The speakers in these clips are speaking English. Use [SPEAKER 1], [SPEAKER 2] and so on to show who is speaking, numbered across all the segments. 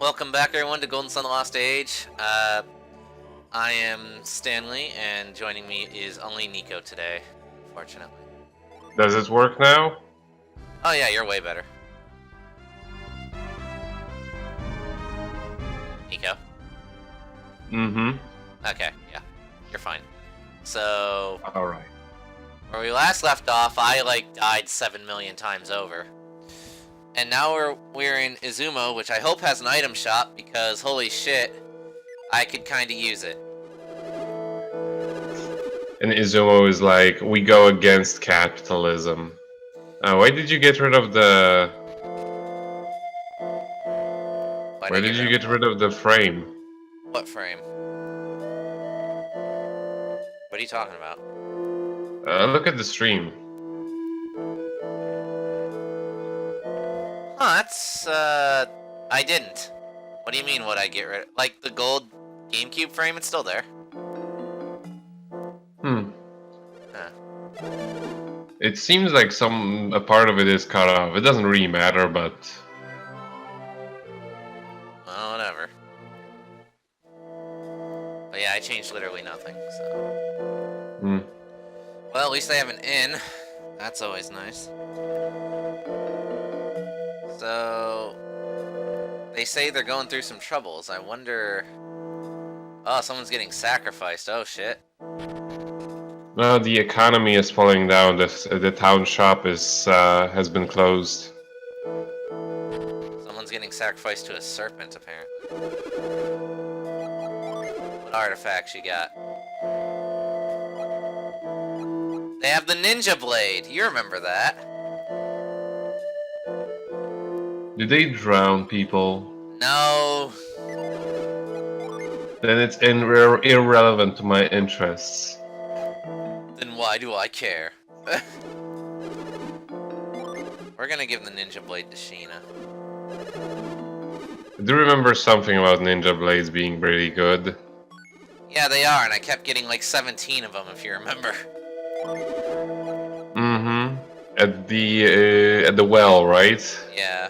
[SPEAKER 1] Welcome back, everyone, to Golden Sun: The Lost Age. I am Stanley, and joining me is only Nico today, fortunately.
[SPEAKER 2] Does it work now?
[SPEAKER 1] Oh yeah, you're way better. Nico?
[SPEAKER 2] Mm-hmm.
[SPEAKER 1] Okay, yeah, you're fine. So,
[SPEAKER 2] Alright.
[SPEAKER 1] where we last left off, I, died 7 million times over. And now we're in Izumo, which I hope has an item shop, because holy shit, I could kinda use it.
[SPEAKER 2] And Izumo is like, we go against capitalism. Why did you get rid of the... Why did you get rid of the frame?
[SPEAKER 1] What frame? What are you talking about?
[SPEAKER 2] Look at the stream.
[SPEAKER 1] Huh, that's, I didn't. What do you mean, what'd I get rid of? Like, the gold GameCube frame, it's still there.
[SPEAKER 2] Hmm.
[SPEAKER 1] Huh.
[SPEAKER 2] It seems like a part of it is cut off. It doesn't really matter, but...
[SPEAKER 1] Well, whatever. But yeah, I changed literally nothing, so...
[SPEAKER 2] Hmm.
[SPEAKER 1] Well, at least I have an inn. That's always nice. So... They say they're going through some troubles. I wonder... Oh, someone's getting sacrificed. Oh, shit.
[SPEAKER 2] No, the economy is falling down. The town shop has been closed.
[SPEAKER 1] Someone's getting sacrificed to a serpent, apparently. What artifacts you got? They have the ninja blade. You remember that.
[SPEAKER 2] Do they drown people?
[SPEAKER 1] No.
[SPEAKER 2] Then it's irrelevant to my interests.
[SPEAKER 1] Then why do I care? We're gonna give the ninja blade to Sheena.
[SPEAKER 2] I do remember something about ninja blades being pretty good.
[SPEAKER 1] Yeah, they are, and I kept getting like 17 of them, if you remember.
[SPEAKER 2] Mm-hmm. At the well, right?
[SPEAKER 1] Yeah.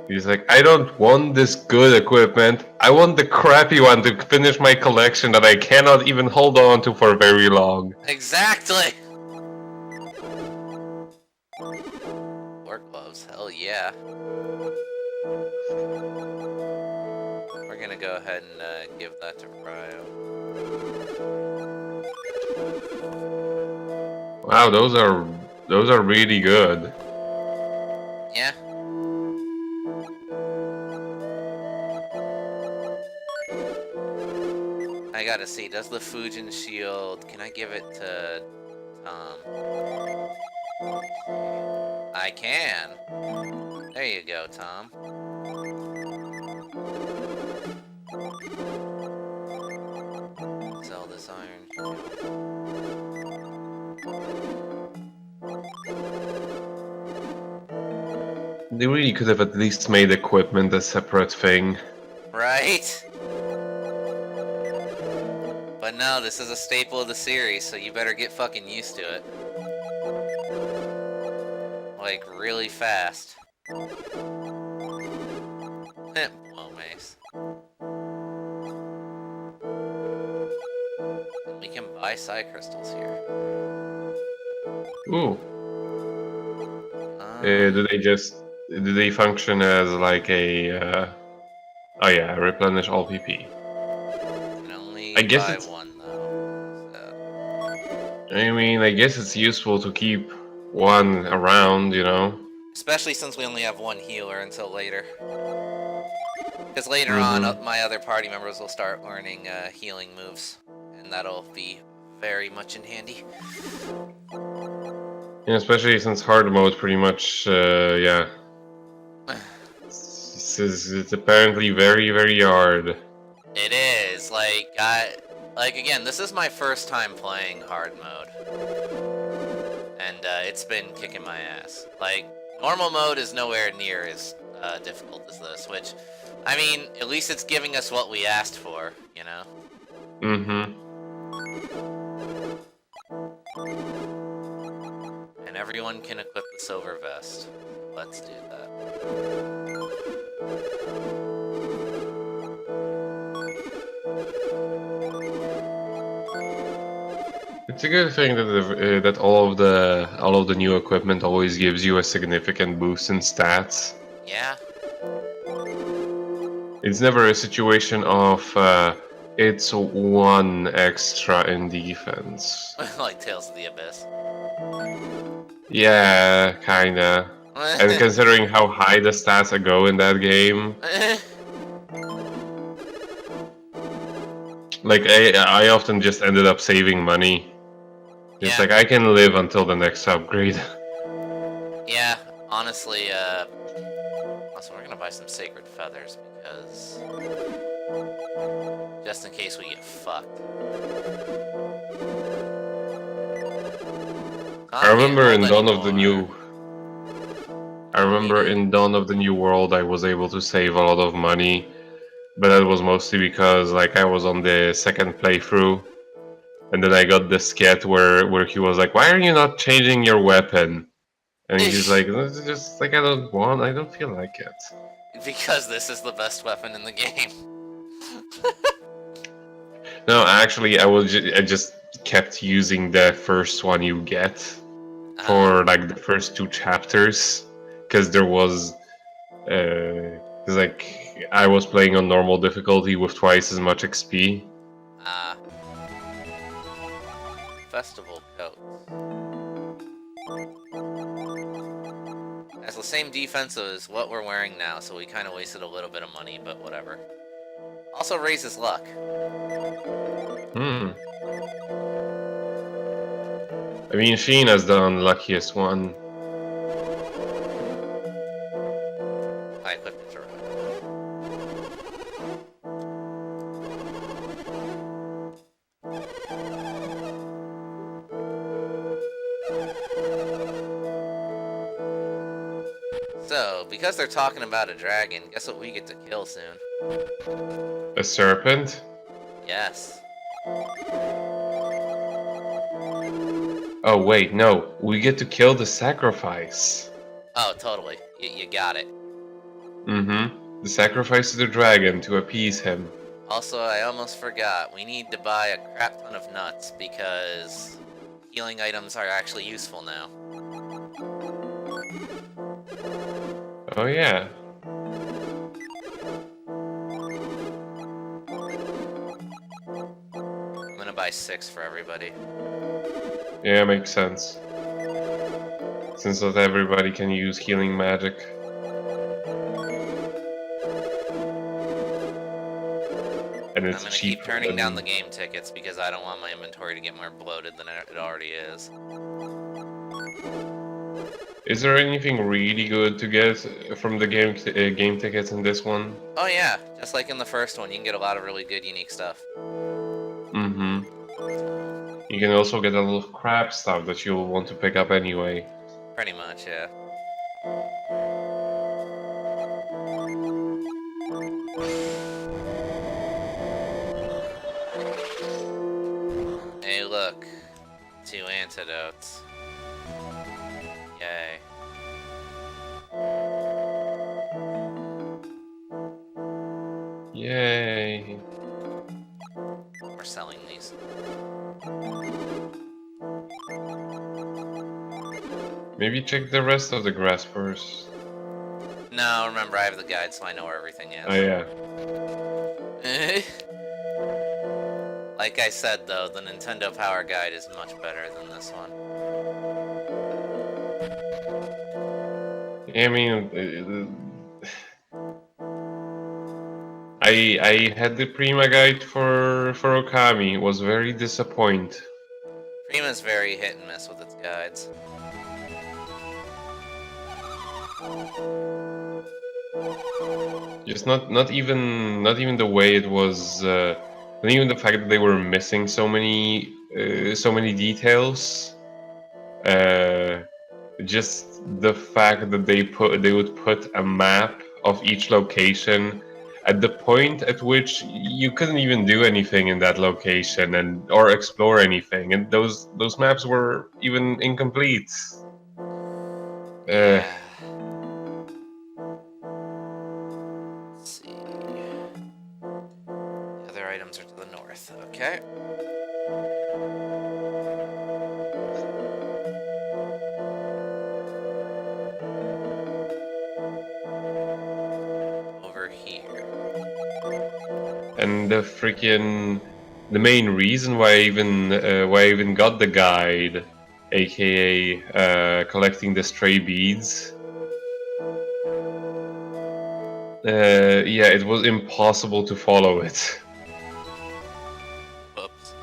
[SPEAKER 2] He's like, I don't want this good equipment. I want the crappy one to finish my collection that I cannot even hold on to for very long.
[SPEAKER 1] Exactly! Work gloves, hell yeah. We're gonna go ahead and give that to Ryo.
[SPEAKER 2] Wow, those are really good.
[SPEAKER 1] Yeah. I gotta see, does the Fujin shield, can I give it to Tom? I can. There you go, Tom. Sell this iron.
[SPEAKER 2] They really could have at least made equipment a separate thing.
[SPEAKER 1] Right? But no, this is a staple of the series, so you better get fucking used to it. Like, really fast. Blow mace. And we can buy psi crystals here.
[SPEAKER 2] Ooh. Do they function as like a, oh yeah, replenish all PP.
[SPEAKER 1] Can only
[SPEAKER 2] I guess
[SPEAKER 1] buy
[SPEAKER 2] it's...
[SPEAKER 1] one, though. So.
[SPEAKER 2] I mean, I guess it's useful to keep one around, you know?
[SPEAKER 1] Especially since we only have one healer until later. Because later on, my other party members will start learning healing moves. And that'll be very much in handy.
[SPEAKER 2] Yeah, especially since hard mode pretty much, yeah. It's apparently very, very hard.
[SPEAKER 1] It is, like, again, this is my first time playing hard mode. And, it's been kicking my ass. Like, normal mode is nowhere near as, difficult as this, which, I mean, at least it's giving us what we asked for, you know?
[SPEAKER 2] Mm-hmm.
[SPEAKER 1] And everyone can equip the silver vest. Let's do that.
[SPEAKER 2] It's a good thing that that all of the new equipment always gives you a significant boost in stats.
[SPEAKER 1] Yeah.
[SPEAKER 2] It's never a situation of it's one extra in defense.
[SPEAKER 1] Like Tales of the Abyss.
[SPEAKER 2] Yeah, kinda. And considering how high the stats go in that game, like I often just ended up saving money. It's
[SPEAKER 1] Yeah.
[SPEAKER 2] like I can live until the next upgrade.
[SPEAKER 1] Yeah, honestly, also we're gonna buy some sacred feathers because just in case we get fucked.
[SPEAKER 2] I
[SPEAKER 1] Not getting
[SPEAKER 2] remember
[SPEAKER 1] old
[SPEAKER 2] in Dawn of the
[SPEAKER 1] anymore.
[SPEAKER 2] New I remember in Dawn of the New World I was able to save a lot of money, but that was mostly because like I was on the second playthrough, and then I got the skit where he was like, "Why are you not changing your weapon?" And he's like, "It's just like I don't feel like it."
[SPEAKER 1] Because this is the best weapon in the game.
[SPEAKER 2] No, actually, I just kept using the first one you get for like the first two chapters, because there was, cause like I was playing on normal difficulty with twice as much XP.
[SPEAKER 1] Festival coats. Has the same defense as what we're wearing now, so we kind of wasted a little bit of money, but whatever. Also raises luck.
[SPEAKER 2] I mean, Sheena's the unluckiest one.
[SPEAKER 1] I equipped it to run. So, because they're talking about a dragon, guess what we get to kill soon?
[SPEAKER 2] A serpent?
[SPEAKER 1] Yes.
[SPEAKER 2] Oh wait, no. We get to kill the sacrifice.
[SPEAKER 1] Oh, totally. You got it.
[SPEAKER 2] The sacrifice of the dragon to appease him.
[SPEAKER 1] Also, I almost forgot. We need to buy a crap ton of nuts because healing items are actually useful now.
[SPEAKER 2] Oh yeah.
[SPEAKER 1] I'm gonna buy 6 for everybody.
[SPEAKER 2] Yeah, makes sense. Since not everybody can use healing magic. And
[SPEAKER 1] I'm
[SPEAKER 2] it's
[SPEAKER 1] gonna
[SPEAKER 2] cheap.
[SPEAKER 1] keep turning down the game tickets because I don't want my inventory to get more bloated than it already is.
[SPEAKER 2] Is there anything really good to get from the game tickets in this one?
[SPEAKER 1] Oh yeah, just like in the first one, you can get a lot of really good unique stuff.
[SPEAKER 2] You can also get a lot of crap stuff that you'll want to pick up anyway.
[SPEAKER 1] Pretty much, yeah. Hey look, 2 antidotes. Yay.
[SPEAKER 2] Yay.
[SPEAKER 1] We're selling these.
[SPEAKER 2] Maybe check the rest of the grass first.
[SPEAKER 1] No, remember I have the guide so I know where everything is.
[SPEAKER 2] Oh yeah.
[SPEAKER 1] Like I said though, the Nintendo Power Guide is much better than this one.
[SPEAKER 2] I mean, I had the Prima guide for Okami. It was very disappointing.
[SPEAKER 1] Prima's very hit and miss with its guides.
[SPEAKER 2] Just not even the way it was. Not even the fact that they were missing so many details. Just the fact that they would put a map of each location at the point at which you couldn't even do anything in that location or explore anything, and those maps were even incomplete.
[SPEAKER 1] Yeah. Let's see. The other items are to the north. Okay. here.
[SPEAKER 2] And the main reason why I even got the guide, aka collecting the stray beads. Yeah, it was impossible to follow it.
[SPEAKER 1] Whoops.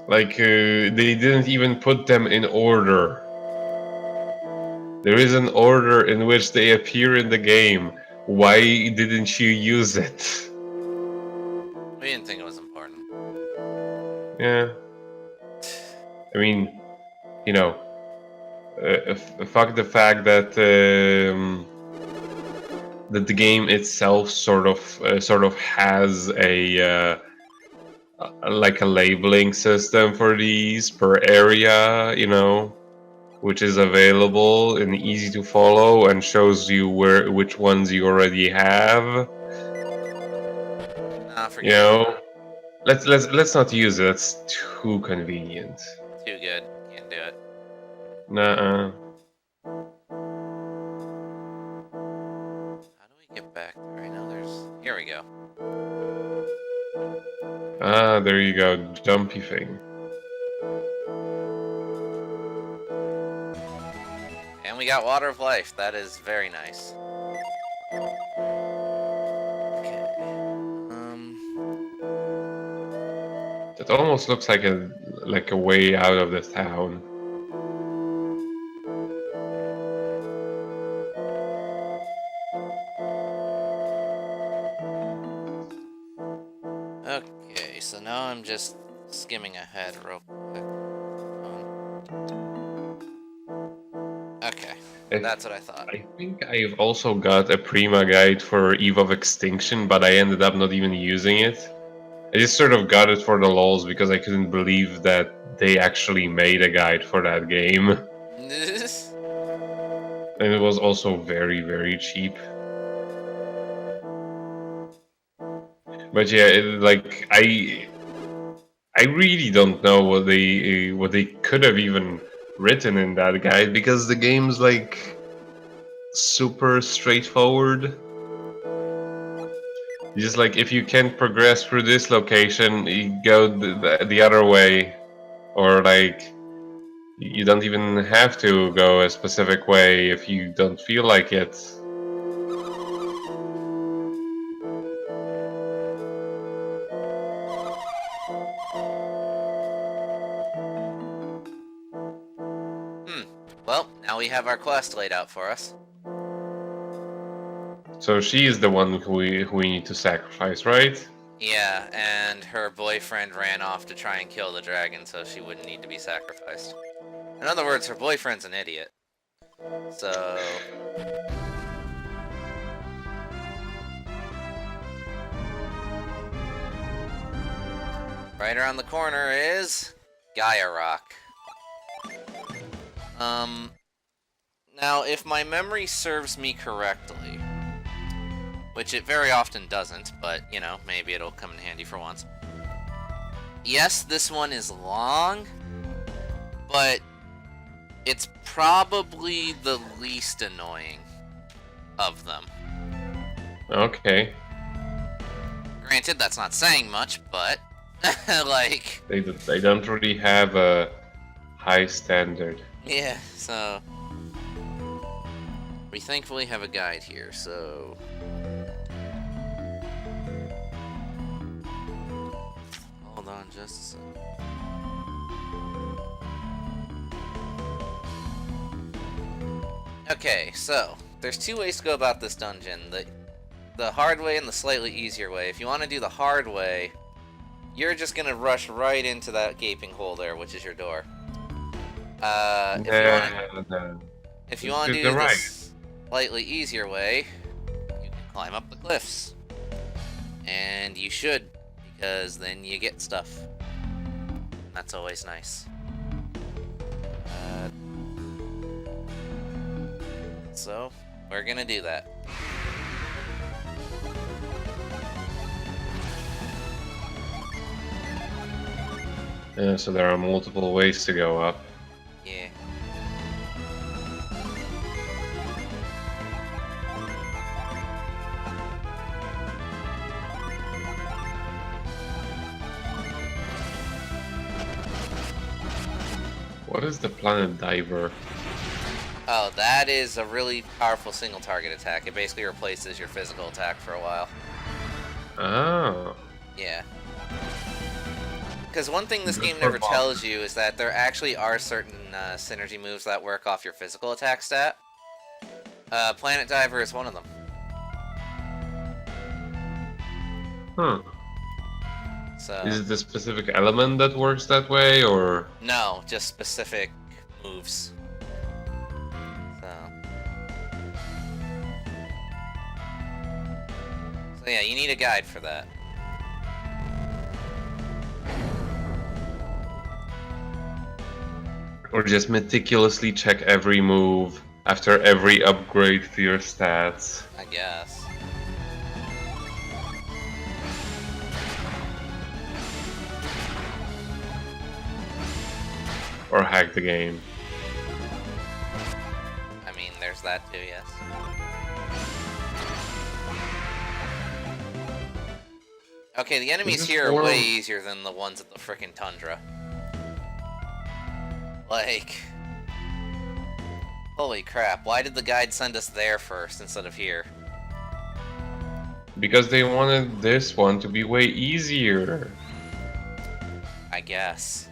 [SPEAKER 2] Like, they didn't even put them in order. There is an order in which they appear in the game. Why didn't you use it?
[SPEAKER 1] We didn't think it was important.
[SPEAKER 2] Yeah. I mean, you know, fuck the fact that that the game itself sort of has a like a labeling system for these per area, which is available and easy to follow and shows you which ones you already have.
[SPEAKER 1] Nah, forget it.
[SPEAKER 2] Let's not use it. That's too convenient.
[SPEAKER 1] Too good. Can't do it.
[SPEAKER 2] Nuh-uh.
[SPEAKER 1] How do we get back there? I know there's... Here we go.
[SPEAKER 2] Ah, there you go, jumpy thing.
[SPEAKER 1] And we got Water of Life. That is very nice. Okay.
[SPEAKER 2] It almost looks like a way out of the town.
[SPEAKER 1] Okay, so now I'm just skimming ahead real quick. Okay, that's what I thought.
[SPEAKER 2] I think I've also got a Prima guide for Eve of Extinction, but I ended up not even using it. I just sort of got it for the lols because I couldn't believe that they actually made a guide for that game. And it was also very, very cheap. But yeah, I really don't know what they could have even written in that guide, because the game's like super straightforward. Just like, if you can't progress through this location, you go the other way, or like you don't even have to go a specific way if you don't feel like it.
[SPEAKER 1] Well, now we have our quest laid out for us.
[SPEAKER 2] So she is the one who we need to sacrifice, right?
[SPEAKER 1] Yeah, and her boyfriend ran off to try and kill the dragon so she wouldn't need to be sacrificed. In other words, her boyfriend's an idiot. So... right around the corner is... Gaia Rock. Now, if my memory serves me correctly, which it very often doesn't, but, you know, maybe it'll come in handy for once. Yes, this one is long, but it's probably the least annoying of them.
[SPEAKER 2] Okay.
[SPEAKER 1] Granted, that's not saying much, but, like...
[SPEAKER 2] They don't really have a high standard.
[SPEAKER 1] Yeah, so... we thankfully have a guide here, so... hold on just a second. Okay, so, there's two ways to go about this dungeon. The hard way and the slightly easier way. If you want to do the hard way, you're just gonna rush right into that gaping hole there, which is your door. If you want to do this slightly easier way, you can climb up the cliffs. And you should, because then you get stuff. That's always nice. So, we're gonna do that.
[SPEAKER 2] So there are multiple ways to go up.
[SPEAKER 1] Yeah.
[SPEAKER 2] What is the planet diver?
[SPEAKER 1] Oh, that is a really powerful single target attack. It basically replaces your physical attack for a while.
[SPEAKER 2] Oh.
[SPEAKER 1] Yeah. Because one thing this
[SPEAKER 2] Good
[SPEAKER 1] game
[SPEAKER 2] for
[SPEAKER 1] never
[SPEAKER 2] boss.
[SPEAKER 1] tells you is that there actually are certain synergy moves that work off your physical attack stat. Planet Diver is one of them.
[SPEAKER 2] Huh.
[SPEAKER 1] So
[SPEAKER 2] Is it a specific element that works that way, or?
[SPEAKER 1] no, just specific moves. So yeah, you need a guide for that.
[SPEAKER 2] Or just meticulously check every move after every upgrade to your stats.
[SPEAKER 1] I guess.
[SPEAKER 2] Or hack the game.
[SPEAKER 1] I mean, there's that too, yes. Okay, the enemies here are way easier than the ones at the frickin' tundra. Like... Holy crap, why did the guide send us there first instead of here?
[SPEAKER 2] Because they wanted this one to be way easier.
[SPEAKER 1] I guess.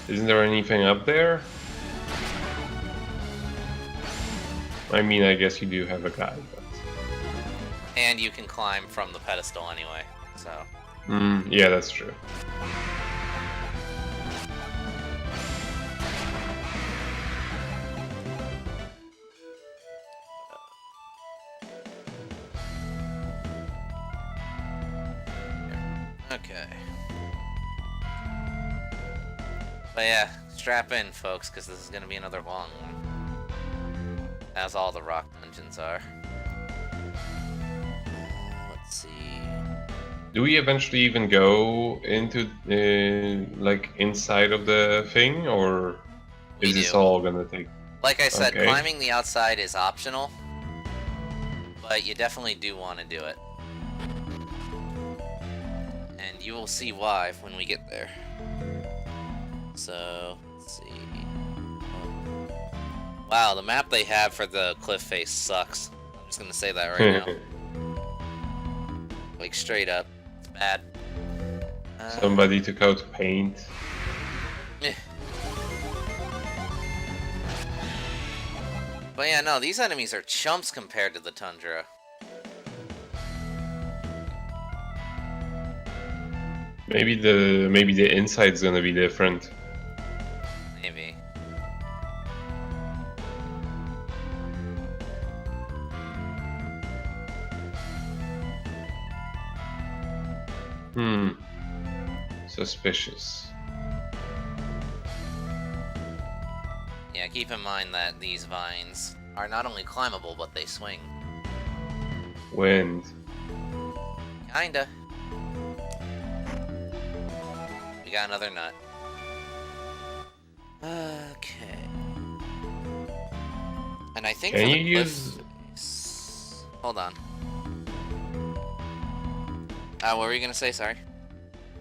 [SPEAKER 2] Isn't there anything up there? I mean, I guess you do have a guide, but...
[SPEAKER 1] And you can climb from the pedestal anyway, so...
[SPEAKER 2] yeah, that's true.
[SPEAKER 1] Okay. But yeah, strap in, folks, because this is going to be another long one. As all the rock dungeons are. Let's see...
[SPEAKER 2] Do we eventually even go into, like, inside of the thing, or is this all gonna take...
[SPEAKER 1] Like I said,
[SPEAKER 2] Okay.
[SPEAKER 1] climbing the outside is optional, but you definitely do want to do it. And you will see why when we get there. So, let's see... Wow, the map they have for the cliff face sucks. I'm just gonna say that right now. Like, straight up. It's bad.
[SPEAKER 2] Somebody took out paint.
[SPEAKER 1] But yeah, no, these enemies are chumps compared to the tundra.
[SPEAKER 2] Maybe the inside's gonna be different.
[SPEAKER 1] Maybe.
[SPEAKER 2] Suspicious.
[SPEAKER 1] Yeah, keep in mind that these vines are not only climbable, but they swing.
[SPEAKER 2] Wind.
[SPEAKER 1] Kinda. We got another nut. Okay. And I think
[SPEAKER 2] Can
[SPEAKER 1] for the
[SPEAKER 2] you
[SPEAKER 1] cliff face... Hold on. What were you gonna say? Sorry.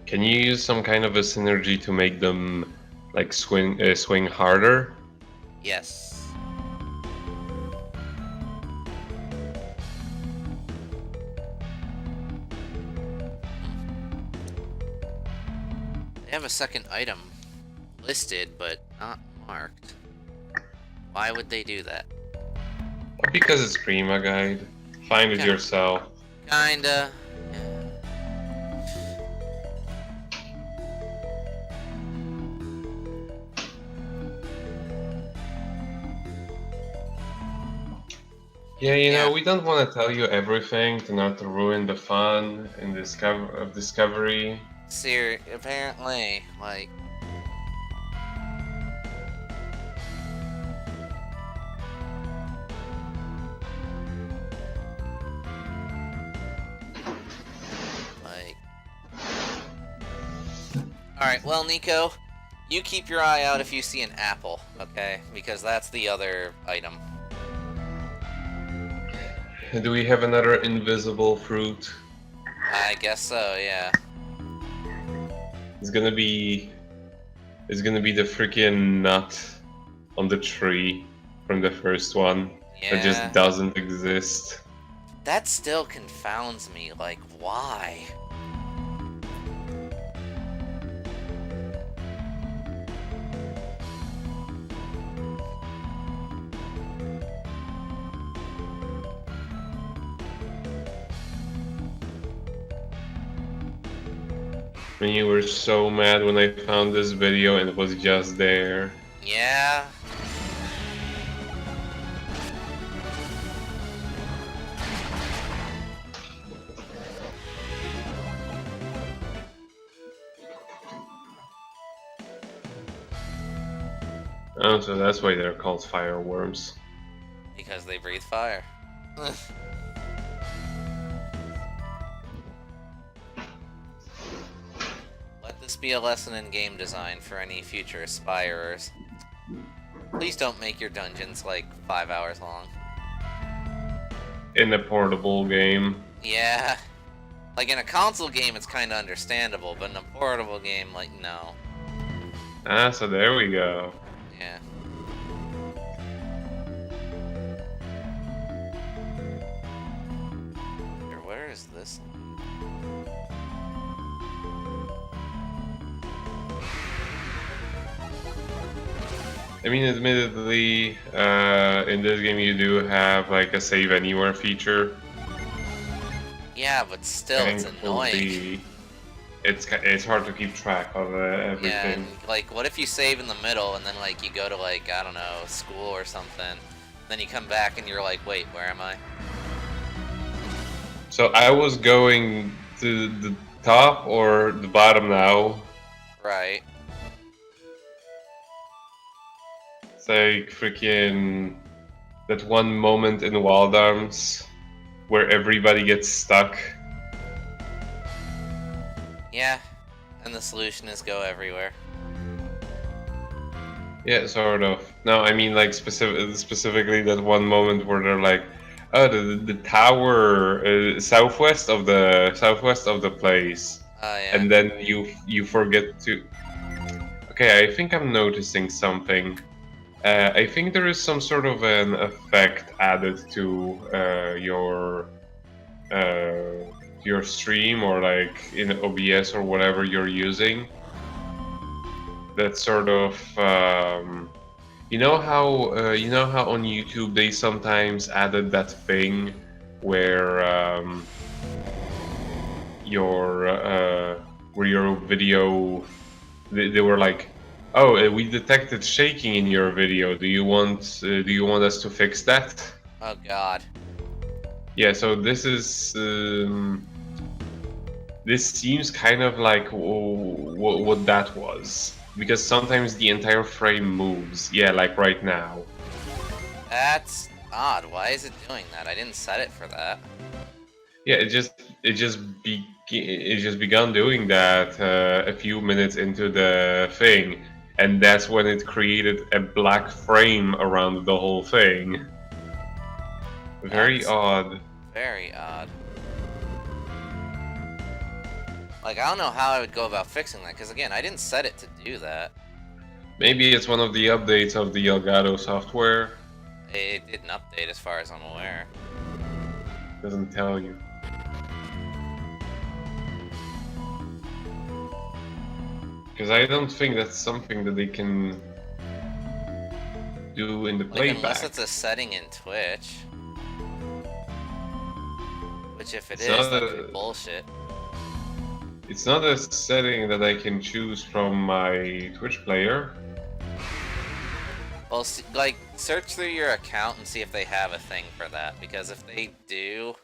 [SPEAKER 2] Can you use some kind of a synergy to make them like swing harder?
[SPEAKER 1] Yes. They have a second item listed, but not marked. Why would they do that?
[SPEAKER 2] Because it's Prima Guide. Find it
[SPEAKER 1] Yeah.
[SPEAKER 2] yourself.
[SPEAKER 1] Kinda.
[SPEAKER 2] Yeah, you
[SPEAKER 1] Yeah.
[SPEAKER 2] know, we don't want to tell you everything to not to ruin the fun and discovery.
[SPEAKER 1] Apparently, like... Alright, well, Nico, you keep your eye out if you see an apple, okay? Because that's the other item.
[SPEAKER 2] Do we have another invisible fruit?
[SPEAKER 1] I guess so, yeah.
[SPEAKER 2] It's gonna be the freaking nut on the tree from the first one that
[SPEAKER 1] Yeah.
[SPEAKER 2] just doesn't exist.
[SPEAKER 1] That still confounds me, like, why?
[SPEAKER 2] I mean, you were so mad when I found this video and it was just there.
[SPEAKER 1] Yeah.
[SPEAKER 2] Oh, so that's why they're called fireworms.
[SPEAKER 1] Because they breathe fire. Let this be a lesson in game design for any future aspirers. Please don't make your dungeons like 5 hours long.
[SPEAKER 2] In a portable game.
[SPEAKER 1] Yeah. Like in a console game it's kinda understandable, but in a portable game, like, no.
[SPEAKER 2] Ah, so there we go.
[SPEAKER 1] Yeah. Here, where is this?
[SPEAKER 2] I mean, admittedly, in this game you do have like a save anywhere feature.
[SPEAKER 1] Yeah, but still, it's annoying.
[SPEAKER 2] It's hard to keep track of everything.
[SPEAKER 1] Yeah, and like, what if you save in the middle and then like you go to like, I don't know, school or something, then you come back and you're like, wait, where am I?
[SPEAKER 2] So I was going to the top or the bottom now.
[SPEAKER 1] Right.
[SPEAKER 2] It's like freaking that one moment in Wild Arms where everybody gets stuck.
[SPEAKER 1] Yeah, and the solution is go everywhere.
[SPEAKER 2] Yeah, sort of. No, I mean like specifically that one moment where they're like, oh, the tower southwest of the place,
[SPEAKER 1] Oh, yeah.
[SPEAKER 2] and then you forget to. Okay, I think I'm noticing something. I think there is some sort of an effect added to your stream or like in OBS or whatever you're using. That sort of you know how on YouTube they sometimes added that thing where your video they were like, oh, we detected shaking in your video. Do you want us to fix that?
[SPEAKER 1] Oh, God.
[SPEAKER 2] Yeah, so this is this seems kind of like what that was, because sometimes the entire frame moves. Yeah, like right now.
[SPEAKER 1] That's odd. Why is it doing that? I didn't set it for that.
[SPEAKER 2] Yeah, it just began doing that a few minutes into the thing, and that's when it created a black frame around the whole thing. Very
[SPEAKER 1] That's
[SPEAKER 2] odd.
[SPEAKER 1] very odd. Like, I don't know how I would go about fixing that, because again, I didn't set it to do that.
[SPEAKER 2] Maybe it's one of the updates of the Elgato software.
[SPEAKER 1] It didn't update as far as I'm aware.
[SPEAKER 2] Doesn't tell you. Because I don't think that's something that they can do in the
[SPEAKER 1] Like,
[SPEAKER 2] playback.
[SPEAKER 1] unless it's a setting in Twitch. Which, if
[SPEAKER 2] It's
[SPEAKER 1] is,
[SPEAKER 2] not
[SPEAKER 1] that'd
[SPEAKER 2] a-
[SPEAKER 1] be bullshit.
[SPEAKER 2] It's not a setting that I can choose from my Twitch player.
[SPEAKER 1] Well, like, search through your account and see if they have a thing for that. Because if they do,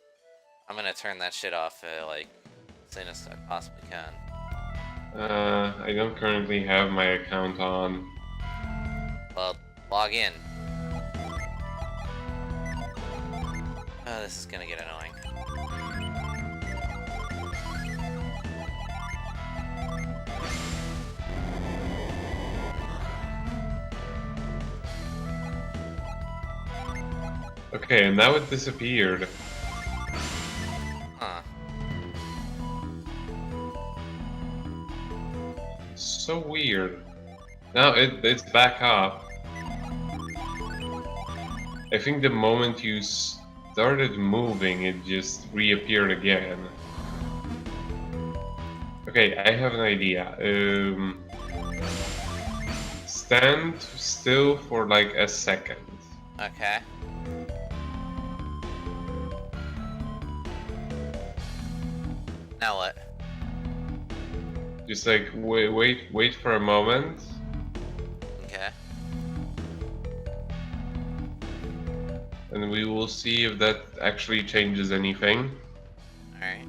[SPEAKER 1] I'm gonna turn that shit off, like, as soon as I possibly can.
[SPEAKER 2] I don't currently have my account on.
[SPEAKER 1] Well, log in. Oh, this is gonna get annoying.
[SPEAKER 2] Okay, and now it disappeared.
[SPEAKER 1] Huh.
[SPEAKER 2] so weird. Now it's back up. I think the moment you started moving, it just reappeared again. Okay, I have an idea. Stand still for like a second.
[SPEAKER 1] Okay. Now what?
[SPEAKER 2] Just like wait for a moment.
[SPEAKER 1] Okay.
[SPEAKER 2] And we will see if that actually changes anything.
[SPEAKER 1] Alright.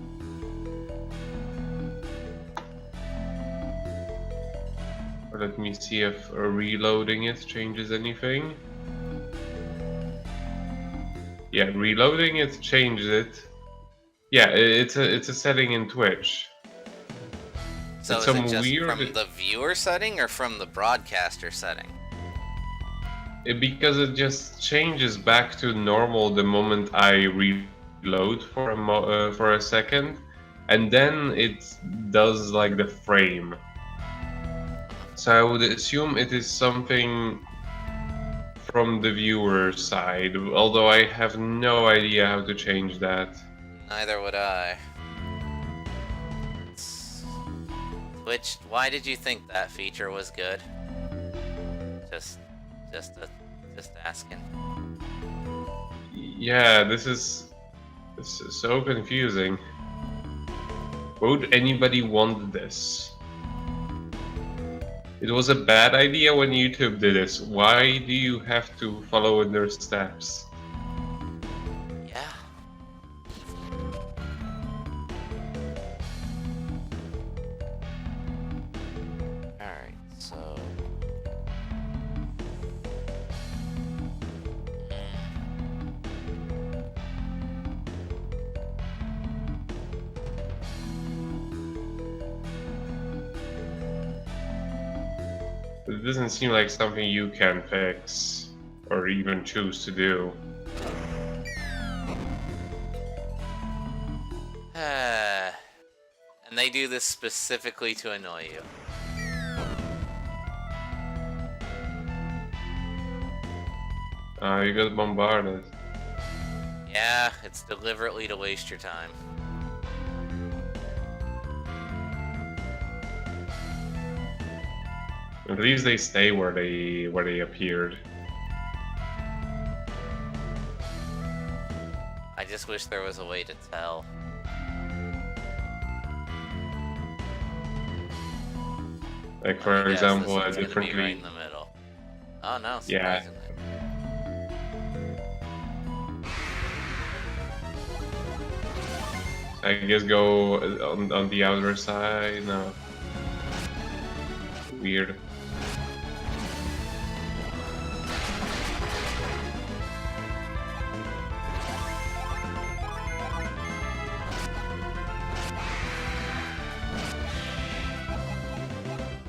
[SPEAKER 2] Or let me see if reloading it changes anything. Yeah, reloading it changed it. Yeah, it's a setting in Twitch.
[SPEAKER 1] So
[SPEAKER 2] it's
[SPEAKER 1] is
[SPEAKER 2] some
[SPEAKER 1] it just
[SPEAKER 2] weird...
[SPEAKER 1] from the viewer setting or from the broadcaster setting?
[SPEAKER 2] Because it just changes back to normal the moment I reload for for a second, and then it does like the frame. So I would assume it is something from the viewer side, although I have no idea how to change that.
[SPEAKER 1] Neither would I. Twitch, why did you think that feature was good? Just asking.
[SPEAKER 2] Yeah, this is so confusing. Would anybody want this? It was a bad idea when YouTube did this. Why do you have to follow in their steps?
[SPEAKER 1] Yeah. Alright, so...
[SPEAKER 2] It doesn't seem like something you can fix, or even choose to do.
[SPEAKER 1] And they do this specifically to annoy you.
[SPEAKER 2] You got bombarded.
[SPEAKER 1] Yeah, it's deliberately to waste your time.
[SPEAKER 2] At least they stay where they appeared.
[SPEAKER 1] I just wish there was a way to tell.
[SPEAKER 2] Like for example,
[SPEAKER 1] this
[SPEAKER 2] a
[SPEAKER 1] one's gonna be right
[SPEAKER 2] differently.
[SPEAKER 1] in the middle. Oh no,
[SPEAKER 2] Yeah.
[SPEAKER 1] surprisingly.
[SPEAKER 2] I guess go on the outer side. No. Weird.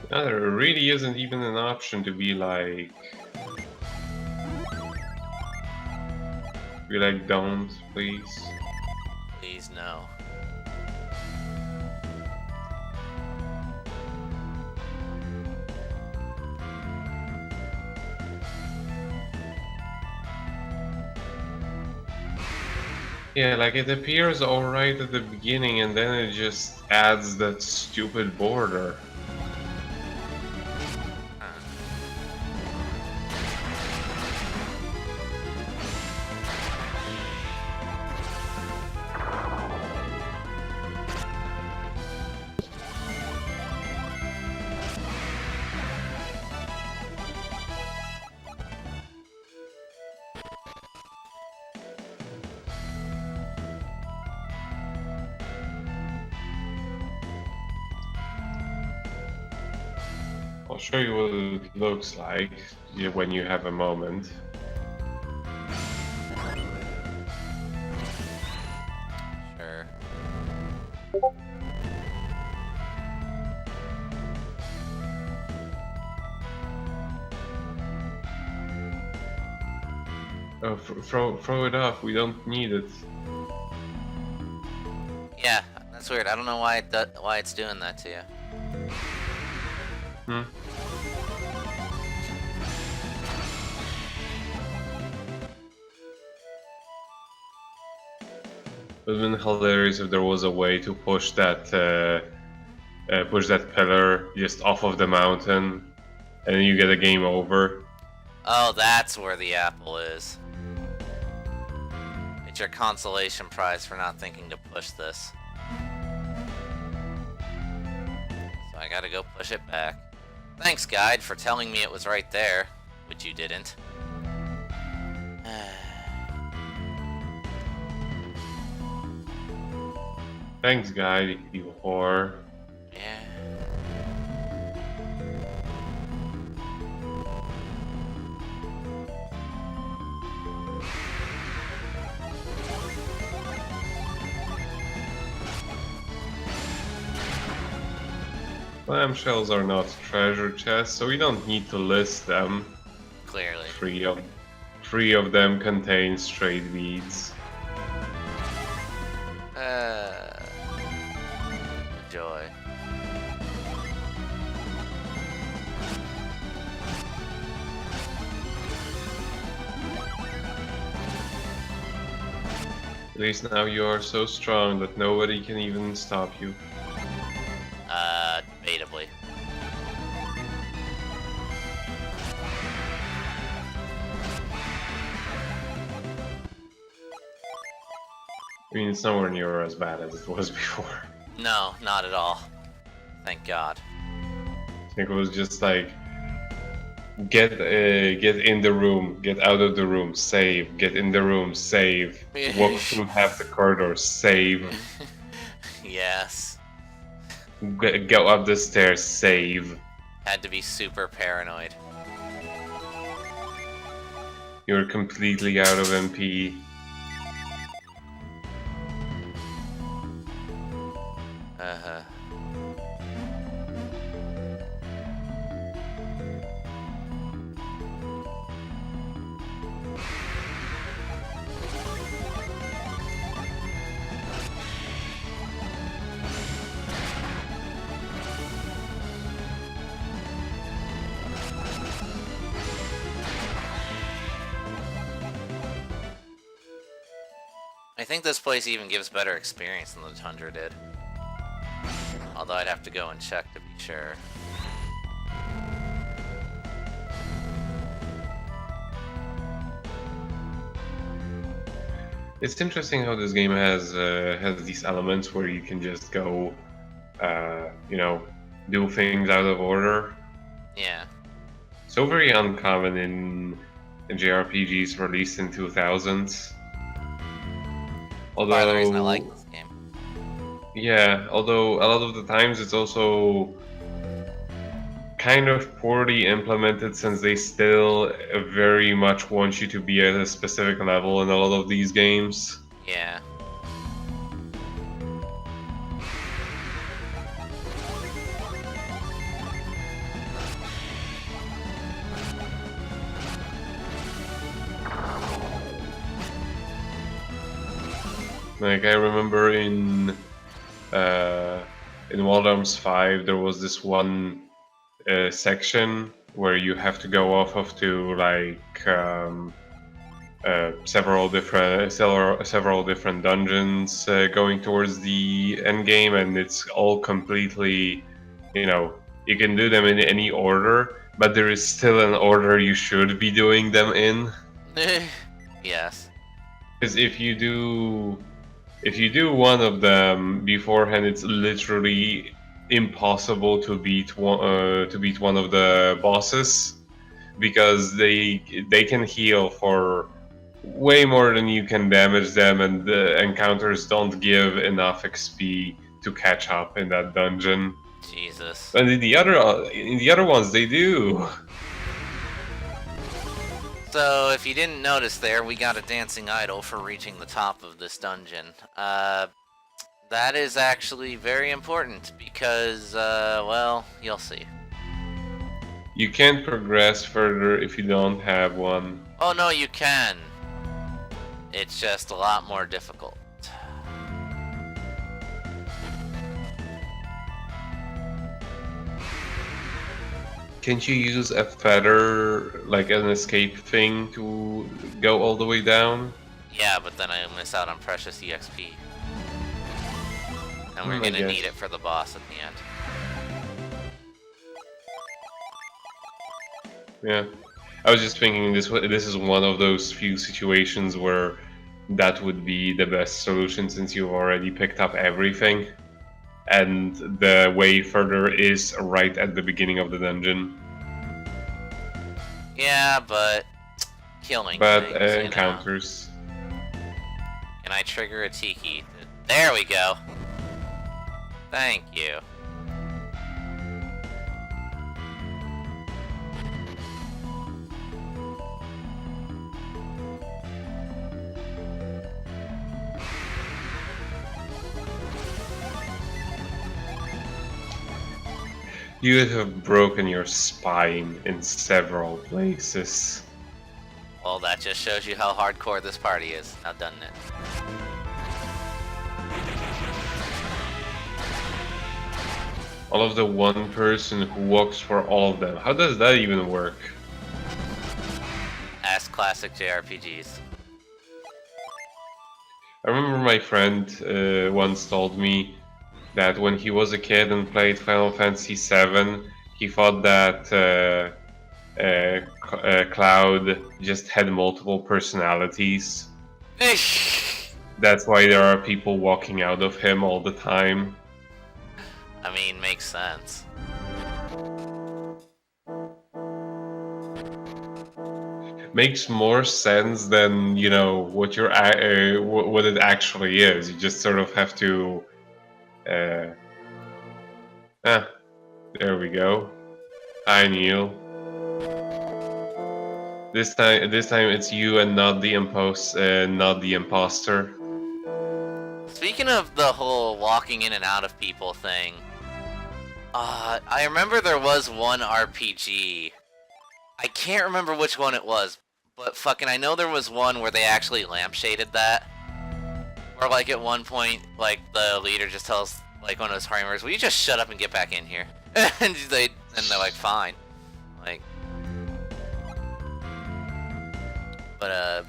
[SPEAKER 2] No, there really isn't even an option to be like... don't, please.
[SPEAKER 1] Please, no.
[SPEAKER 2] Yeah, like it appears alright at the beginning and then it just adds that stupid border. I'll show you what it looks like when you have a moment.
[SPEAKER 1] Sure.
[SPEAKER 2] Oh, throw it off. We don't need it.
[SPEAKER 1] Yeah, that's weird. I don't know why why it's doing that to you.
[SPEAKER 2] Mm-hmm. It would have been hilarious if there was a way to push that pillar just off of the mountain, and then you get a game over.
[SPEAKER 1] Oh, that's where the apple is. It's your consolation prize for not thinking to push this. So I gotta go push it back. Thanks, guide, for telling me it was right there, which you didn't.
[SPEAKER 2] Thanks, guy, you whore.
[SPEAKER 1] Yeah.
[SPEAKER 2] Clamshells are not treasure chests, so we don't need to list them.
[SPEAKER 1] Clearly.
[SPEAKER 2] Three of them contain straight beads.
[SPEAKER 1] Joy.
[SPEAKER 2] At least now you are so strong that nobody can even stop you.
[SPEAKER 1] Debatably.
[SPEAKER 2] I mean, it's nowhere near as bad as it was before.
[SPEAKER 1] No, not at all. Thank God.
[SPEAKER 2] I think it was just like, get in the room, get out of the room, save, get in the room, save, walk through half the corridor, save,
[SPEAKER 1] Yes.
[SPEAKER 2] go up the stairs, save.
[SPEAKER 1] Had to be super paranoid.
[SPEAKER 2] You're completely out of MP.
[SPEAKER 1] Uh-huh. I think this place even gives better experience than the Tundra did. Although I'd have to go and check to be sure.
[SPEAKER 2] It's interesting how this game has these elements where you can just go, do things out of order.
[SPEAKER 1] Yeah.
[SPEAKER 2] So very uncommon in JRPGs released in 2000s. Although,
[SPEAKER 1] Part of the reason I like this game.
[SPEAKER 2] Yeah, although a lot of the times it's also kind of poorly implemented since they still very much want you to be at a specific level in a lot of these games.
[SPEAKER 1] Yeah.
[SPEAKER 2] Like I remember in Wild Arms 5 there was this one section where you have to go off of to like several different dungeons going towards the end game, and it's all completely, you can do them in any order, but there is still an order you should be doing them in.
[SPEAKER 1] Yes.
[SPEAKER 2] Because if you do one of them beforehand, it's literally impossible to beat one of the bosses, because they can heal for way more than you can damage them, and the encounters don't give enough XP to catch up in that dungeon.
[SPEAKER 1] Jesus.
[SPEAKER 2] And in the other ones, they do.
[SPEAKER 1] So, if you didn't notice there, we got a dancing idol for reaching the top of this dungeon. That is actually very important because, well, you'll see.
[SPEAKER 2] You can't progress further if you don't have one.
[SPEAKER 1] Oh no, you can. It's just a lot more difficult.
[SPEAKER 2] Can't you use a feather, like an escape thing, to go all the way down?
[SPEAKER 1] Yeah, but then I miss out on precious EXP. And we're
[SPEAKER 2] I
[SPEAKER 1] gonna need
[SPEAKER 2] guess.
[SPEAKER 1] it for the boss at the end.
[SPEAKER 2] Yeah. I was just thinking this is one of those few situations where that would be the best solution since you've already picked up everything. And the way further is right at the beginning of the dungeon.
[SPEAKER 1] Yeah, but killing
[SPEAKER 2] But
[SPEAKER 1] things, you know.
[SPEAKER 2] encounters.
[SPEAKER 1] Can I trigger a Tiki? There we go. Thank you.
[SPEAKER 2] You have broken your spine in several places.
[SPEAKER 1] Well, that just shows you how hardcore this party is. Now done it.
[SPEAKER 2] All of the one person who walks for all of them. How does that even work?
[SPEAKER 1] Ask classic JRPGs.
[SPEAKER 2] I remember my friend once told me that when he was a kid and played Final Fantasy VII, he thought that Cloud just had multiple personalities. That's why there are people walking out of him all the time.
[SPEAKER 1] I mean, makes sense.
[SPEAKER 2] Makes more sense than, you know, what you're what it actually is. You just sort of have to there we go. Hi, Neil. This time it's you and not the imposter.
[SPEAKER 1] Speaking of the whole walking in and out of people thing, I remember there was one RPG. I can't remember which one it was, but fucking I know there was one where they actually lampshaded that. Where like at one point, like the leader just tells like one of his party members, "Will you just shut up and get back in here?" and they're like, "Fine." Like, but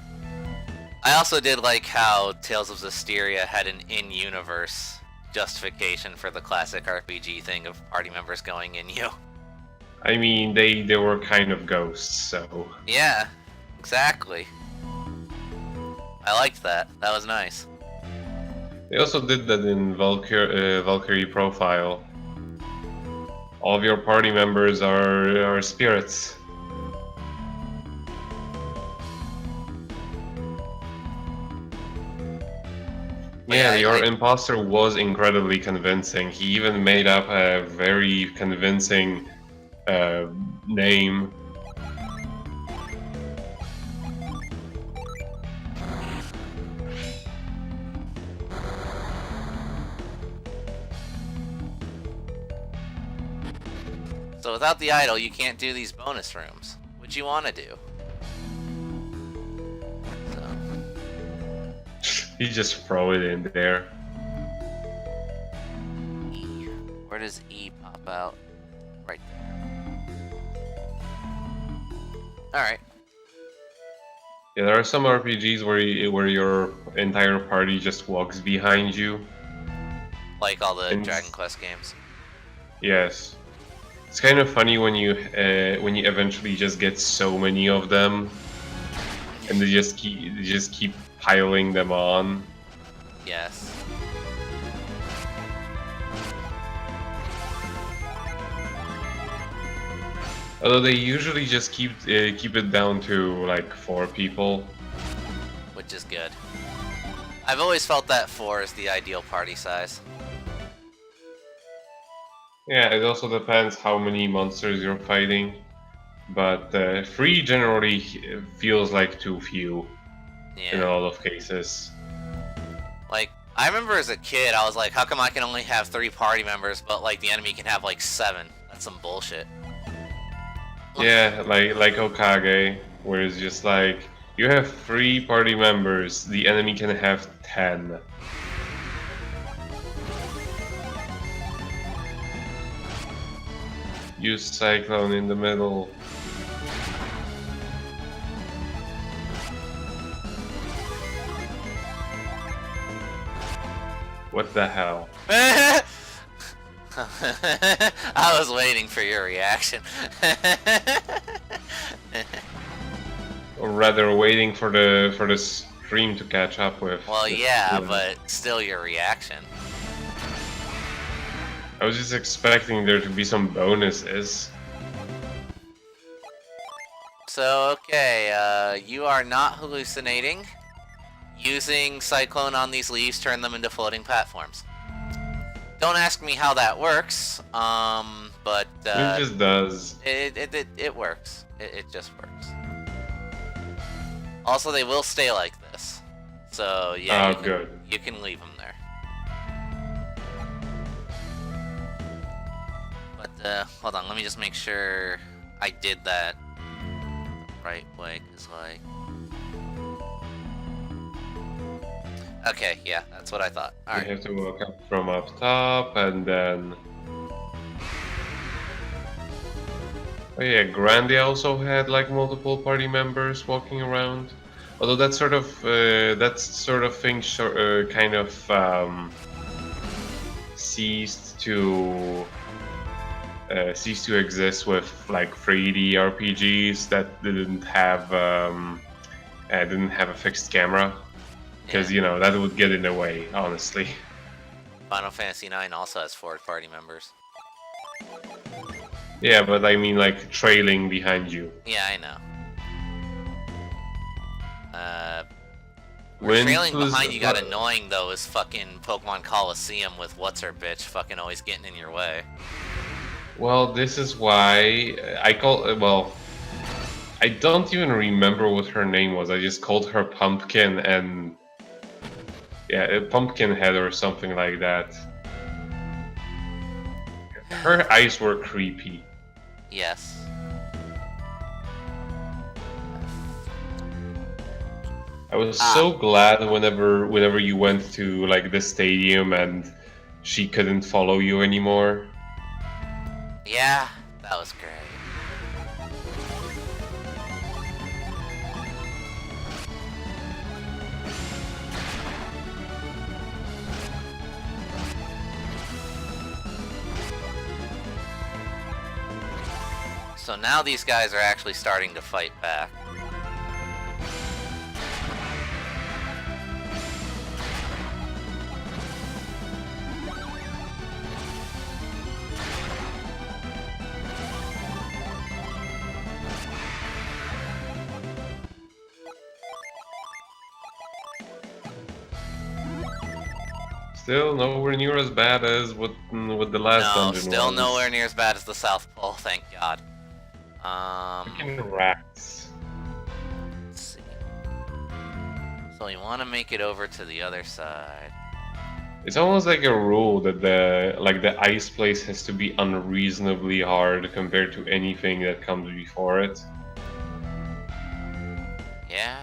[SPEAKER 1] I also did like how Tales of Zestiria had an in-universe justification for the classic RPG thing of party members going in you.
[SPEAKER 2] I mean, they were kind of ghosts, so...
[SPEAKER 1] Yeah, exactly. I liked that. That was nice.
[SPEAKER 2] They also did that in Valkyrie Profile. All of your party members are spirits. Yeah, your imposter was incredibly convincing. He even made up a very convincing name.
[SPEAKER 1] So without the idol, you can't do these bonus rooms, which you want to do.
[SPEAKER 2] You just throw it in there.
[SPEAKER 1] E. Where does E pop out? Right there. Alright.
[SPEAKER 2] Yeah, there are some RPGs where your entire party just walks behind you.
[SPEAKER 1] Like all the Dragon Quest games.
[SPEAKER 2] Yes. It's kind of funny when you eventually just get so many of them, and they just keep piling them on.
[SPEAKER 1] Yes.
[SPEAKER 2] Although they usually just keep it down to like 4 people,
[SPEAKER 1] which is good. I've always felt that 4 is the ideal party size.
[SPEAKER 2] Yeah, it also depends how many monsters you're fighting, but 3 generally feels like too few in a lot of cases.
[SPEAKER 1] Like, I remember as a kid, I was like, how come I can only have 3 party members, but like the enemy can have like 7? That's some bullshit.
[SPEAKER 2] Yeah, like Okage, where it's just like, you have 3 party members, the enemy can have 10. Use Cyclone in the middle. What the hell?
[SPEAKER 1] I was waiting for your reaction.
[SPEAKER 2] Or rather, waiting for the stream to catch up with.
[SPEAKER 1] Well, yeah, but still your reaction.
[SPEAKER 2] I was just expecting there to be some bonuses.
[SPEAKER 1] So, okay, you are not hallucinating. Using Cyclone on these leaves turn them into floating platforms. Don't ask me how that works, but
[SPEAKER 2] It just does.
[SPEAKER 1] It works. It just works. Also, they will stay like this. So, yeah,
[SPEAKER 2] good.
[SPEAKER 1] You can leave them there. But, hold on, let me just make sure I did that the right way, because, like... Okay, yeah, that's what I thought. Alright.
[SPEAKER 2] You have to walk up from up top, and then... Oh yeah, Grandia also had like multiple party members walking around. Although that sort of thing kind of ceased to exist with like 3D RPGs that didn't have a fixed camera, because you know that would get in the way, honestly.
[SPEAKER 1] Final Fantasy IX also has 4 party members.
[SPEAKER 2] Yeah, but I mean like trailing behind you.
[SPEAKER 1] Yeah, I know. Trailing behind you got annoying though is fucking Pokemon Coliseum with what's-her-bitch fucking always getting in your way.
[SPEAKER 2] Well, this is why I don't even remember what her name was. I just called her Pumpkin, and yeah, Pumpkinhead or something like that. Her eyes were creepy.
[SPEAKER 1] Yes.
[SPEAKER 2] I was so glad whenever you went to like the stadium and she couldn't follow you anymore.
[SPEAKER 1] Yeah, that was great. So now these guys are actually starting to fight back.
[SPEAKER 2] Still nowhere near as bad as what the last dungeon was.
[SPEAKER 1] No, still nowhere near as bad as the South Pole, thank God.
[SPEAKER 2] Freaking rats.
[SPEAKER 1] Let's see. So you want to make it over to the other side.
[SPEAKER 2] It's almost like a rule that the ice place has to be unreasonably hard compared to anything that comes before it.
[SPEAKER 1] Yeah.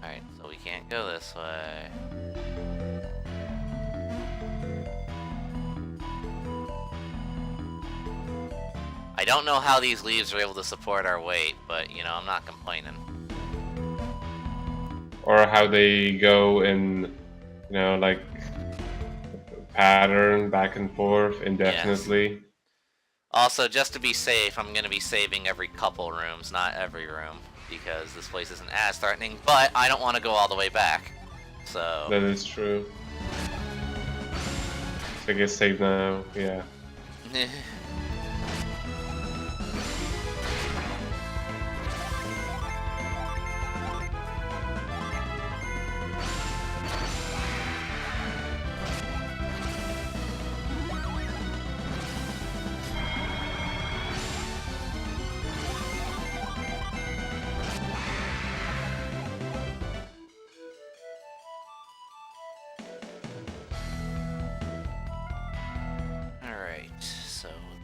[SPEAKER 1] Alright, so we can't go this way. I don't know how these leaves are able to support our weight, but, you know, I'm not complaining.
[SPEAKER 2] Or how they go in, you know, like, pattern back and forth indefinitely. Yes.
[SPEAKER 1] Also, just to be safe, I'm going to be saving every couple rooms, not every room, because this place isn't as threatening, but I don't want to go all the way back, so...
[SPEAKER 2] That is true. So I guess save now, yeah.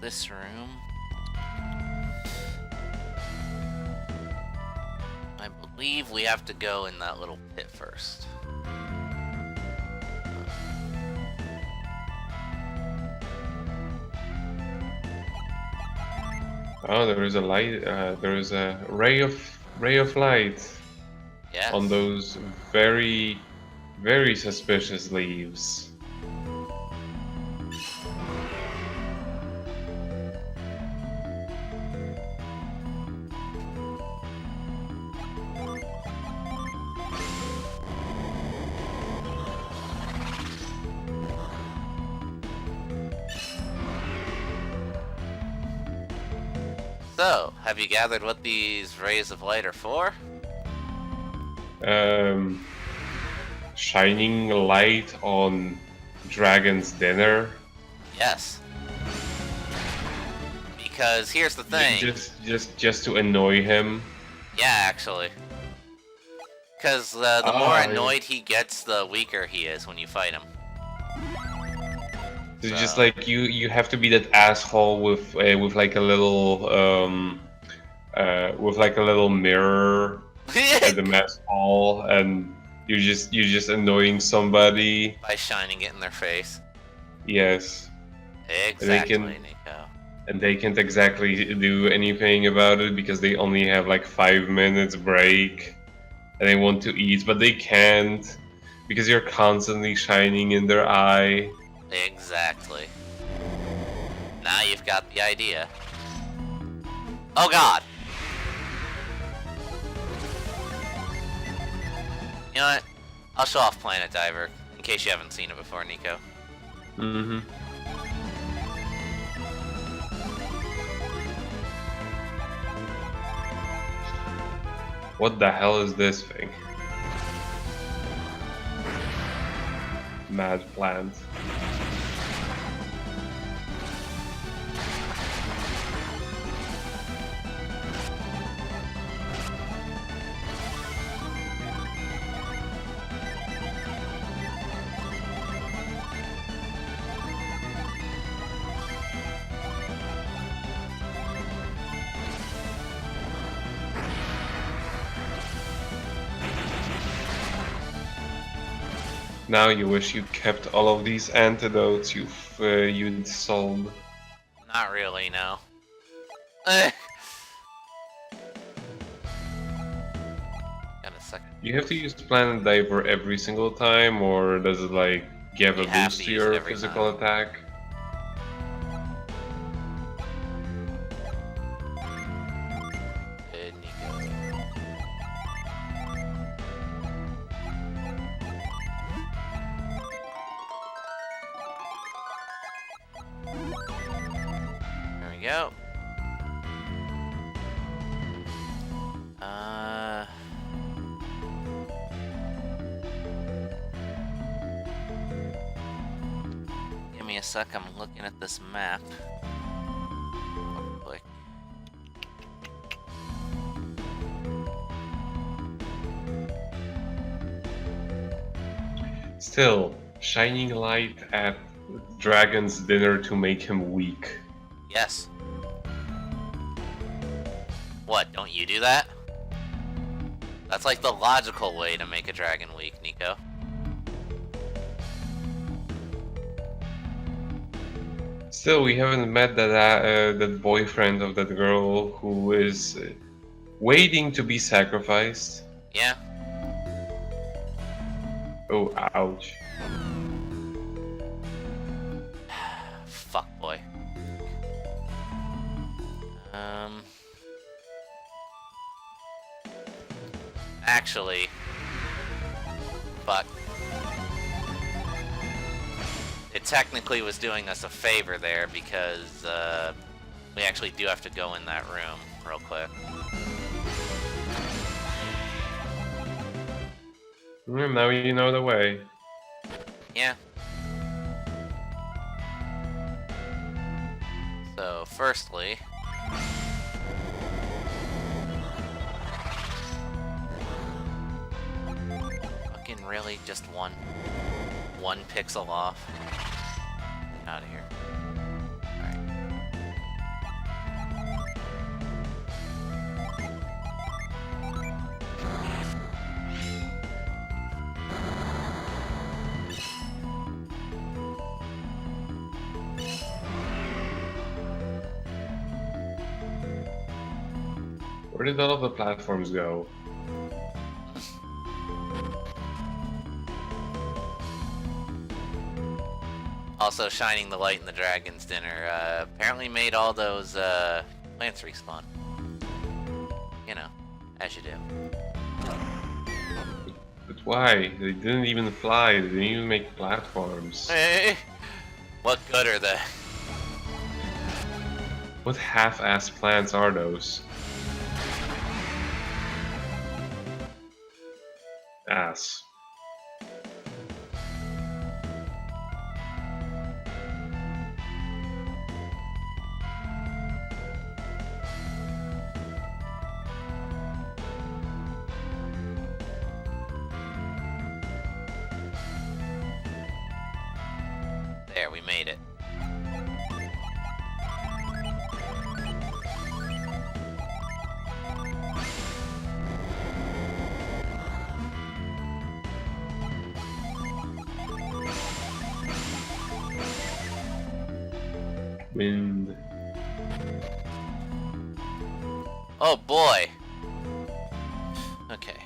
[SPEAKER 1] This room, I believe we have to go in that little pit first.
[SPEAKER 2] Oh, there is a light. There is a ray of light
[SPEAKER 1] Yes.
[SPEAKER 2] on those very, very suspicious leaves.
[SPEAKER 1] So, have you gathered what these rays of light are for?
[SPEAKER 2] Shining light on Dragon's dinner.
[SPEAKER 1] Yes. Because here's the thing.
[SPEAKER 2] Just to annoy him.
[SPEAKER 1] Yeah, actually. Because the more annoyed he gets, the weaker he is when you fight him.
[SPEAKER 2] So just like you have to be that asshole with like a little mirror at the mess hall, and you're just annoying somebody
[SPEAKER 1] by shining it in their face.
[SPEAKER 2] Yes.
[SPEAKER 1] Exactly, Nico.
[SPEAKER 2] And they can't exactly do anything about it because they only have like 5 minutes break, and they want to eat, but they can't because you're constantly shining in their eye.
[SPEAKER 1] Exactly. Now you've got the idea. Oh god! You know what? I'll show off Planet Diver, in case you haven't seen it before, Nico.
[SPEAKER 2] Mm-hmm. What the hell is this thing? Mad plant. Now you wish you kept all of these antidotes you'd sold.
[SPEAKER 1] Not really, no. Got a second.
[SPEAKER 2] You have to use Planet Diver every single time, or does it like give a boost to your physical attack?
[SPEAKER 1] Good, Nico. There we go. Give me a sec, I'm looking at this map. Real quick.
[SPEAKER 2] Still, shining light at Dragon's dinner to make him weak.
[SPEAKER 1] Yes. What, don't you do that? That's like the logical way to make a dragon weak, Nico.
[SPEAKER 2] Still, we haven't met that boyfriend of that girl who is waiting to be sacrificed.
[SPEAKER 1] Yeah.
[SPEAKER 2] Oh, ouch.
[SPEAKER 1] Fuck boy. Actually, fuck. It technically was doing us a favor there because we actually do have to go in that room real quick.
[SPEAKER 2] Now you know the way.
[SPEAKER 1] Yeah. So, firstly... fucking really just one pixel off? Out of here. Alright.
[SPEAKER 2] Where did all of the platforms go?
[SPEAKER 1] Also, shining the light in the dragon's dinner apparently made all those plants respawn. You know, as you do.
[SPEAKER 2] But why? They didn't even fly. They didn't even make platforms.
[SPEAKER 1] Hey, what good are they?
[SPEAKER 2] What half-ass plants are those? Ass.
[SPEAKER 1] There, we made it.
[SPEAKER 2] Wind.
[SPEAKER 1] Oh boy. Okay.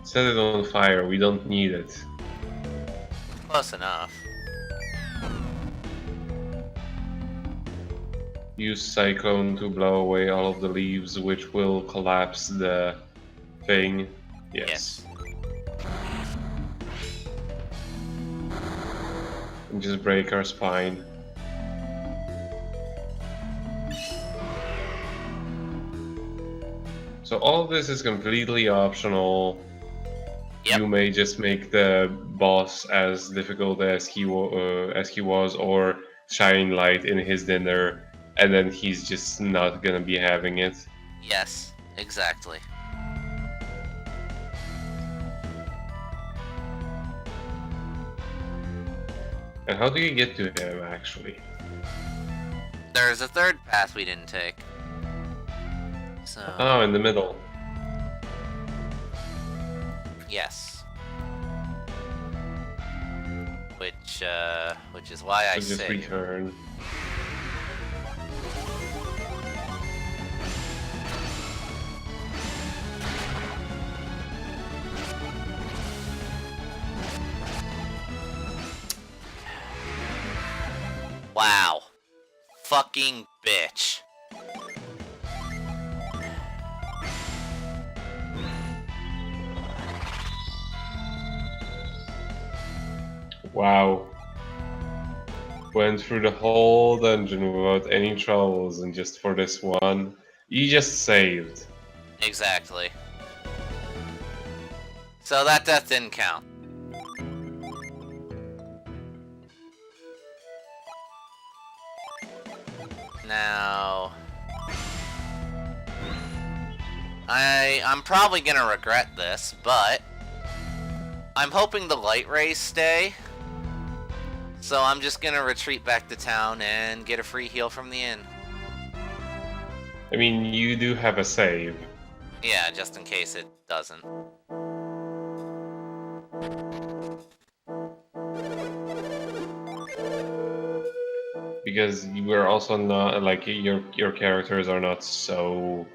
[SPEAKER 2] Set it on fire. We don't need it.
[SPEAKER 1] Close enough.
[SPEAKER 2] Use cyclone to blow away all of the leaves, which will collapse the thing. Yes. And just break our spine. So all of this is completely optional.
[SPEAKER 1] Yep.
[SPEAKER 2] You may just make the boss as difficult as he was, or shine light in his dinner, and then he's just not gonna be having it.
[SPEAKER 1] Yes, exactly.
[SPEAKER 2] And how do you get to him, actually?
[SPEAKER 1] There's a third path we didn't take. So...
[SPEAKER 2] Oh, in the middle.
[SPEAKER 1] Yes. Which is why I
[SPEAKER 2] So just
[SPEAKER 1] say...
[SPEAKER 2] return.
[SPEAKER 1] Wow. Fucking bitch.
[SPEAKER 2] Wow. Went through the whole dungeon without any troubles, and just for this one, you just saved.
[SPEAKER 1] Exactly. So that death didn't count. Now... I'm probably gonna regret this, but... I'm hoping the light rays stay. So I'm just gonna retreat back to town and get a free heal from the inn.
[SPEAKER 2] I mean, you do have a save.
[SPEAKER 1] Yeah, just in case it doesn't.
[SPEAKER 2] Because you are also not, like, your characters are not so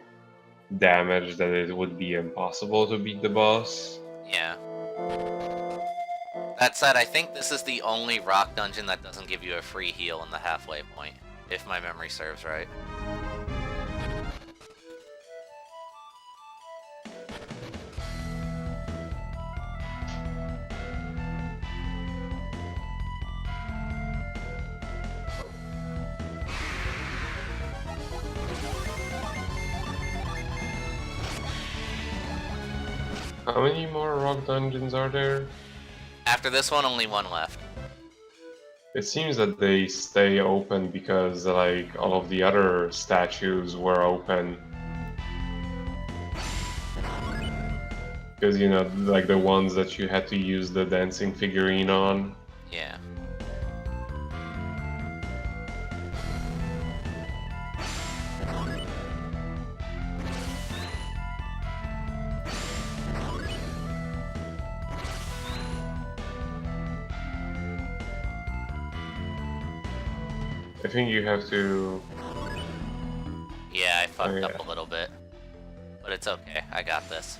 [SPEAKER 2] damaged that it would be impossible to beat the boss.
[SPEAKER 1] Yeah. That said, I think this is the only rock dungeon that doesn't give you a free heal in the halfway point, if my memory serves right.
[SPEAKER 2] How many more rock dungeons are there?
[SPEAKER 1] After this one, only one left.
[SPEAKER 2] It seems that they stay open because, like, all of the other statues were open. Because, you know, like the ones that you had to use the dancing figurine on.
[SPEAKER 1] Yeah.
[SPEAKER 2] think you have to...
[SPEAKER 1] Yeah, I fucked
[SPEAKER 2] yeah.
[SPEAKER 1] up a little bit. But it's okay, I got this.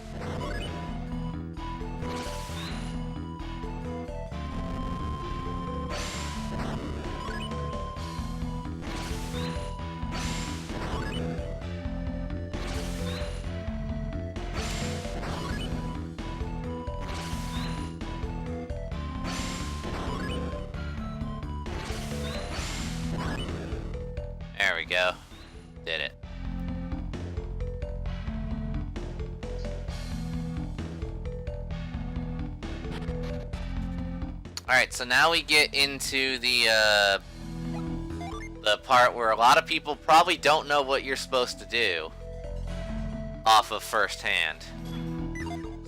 [SPEAKER 1] There we go. Did it. Alright, so now we get into the part where a lot of people probably don't know what you're supposed to do off of first hand.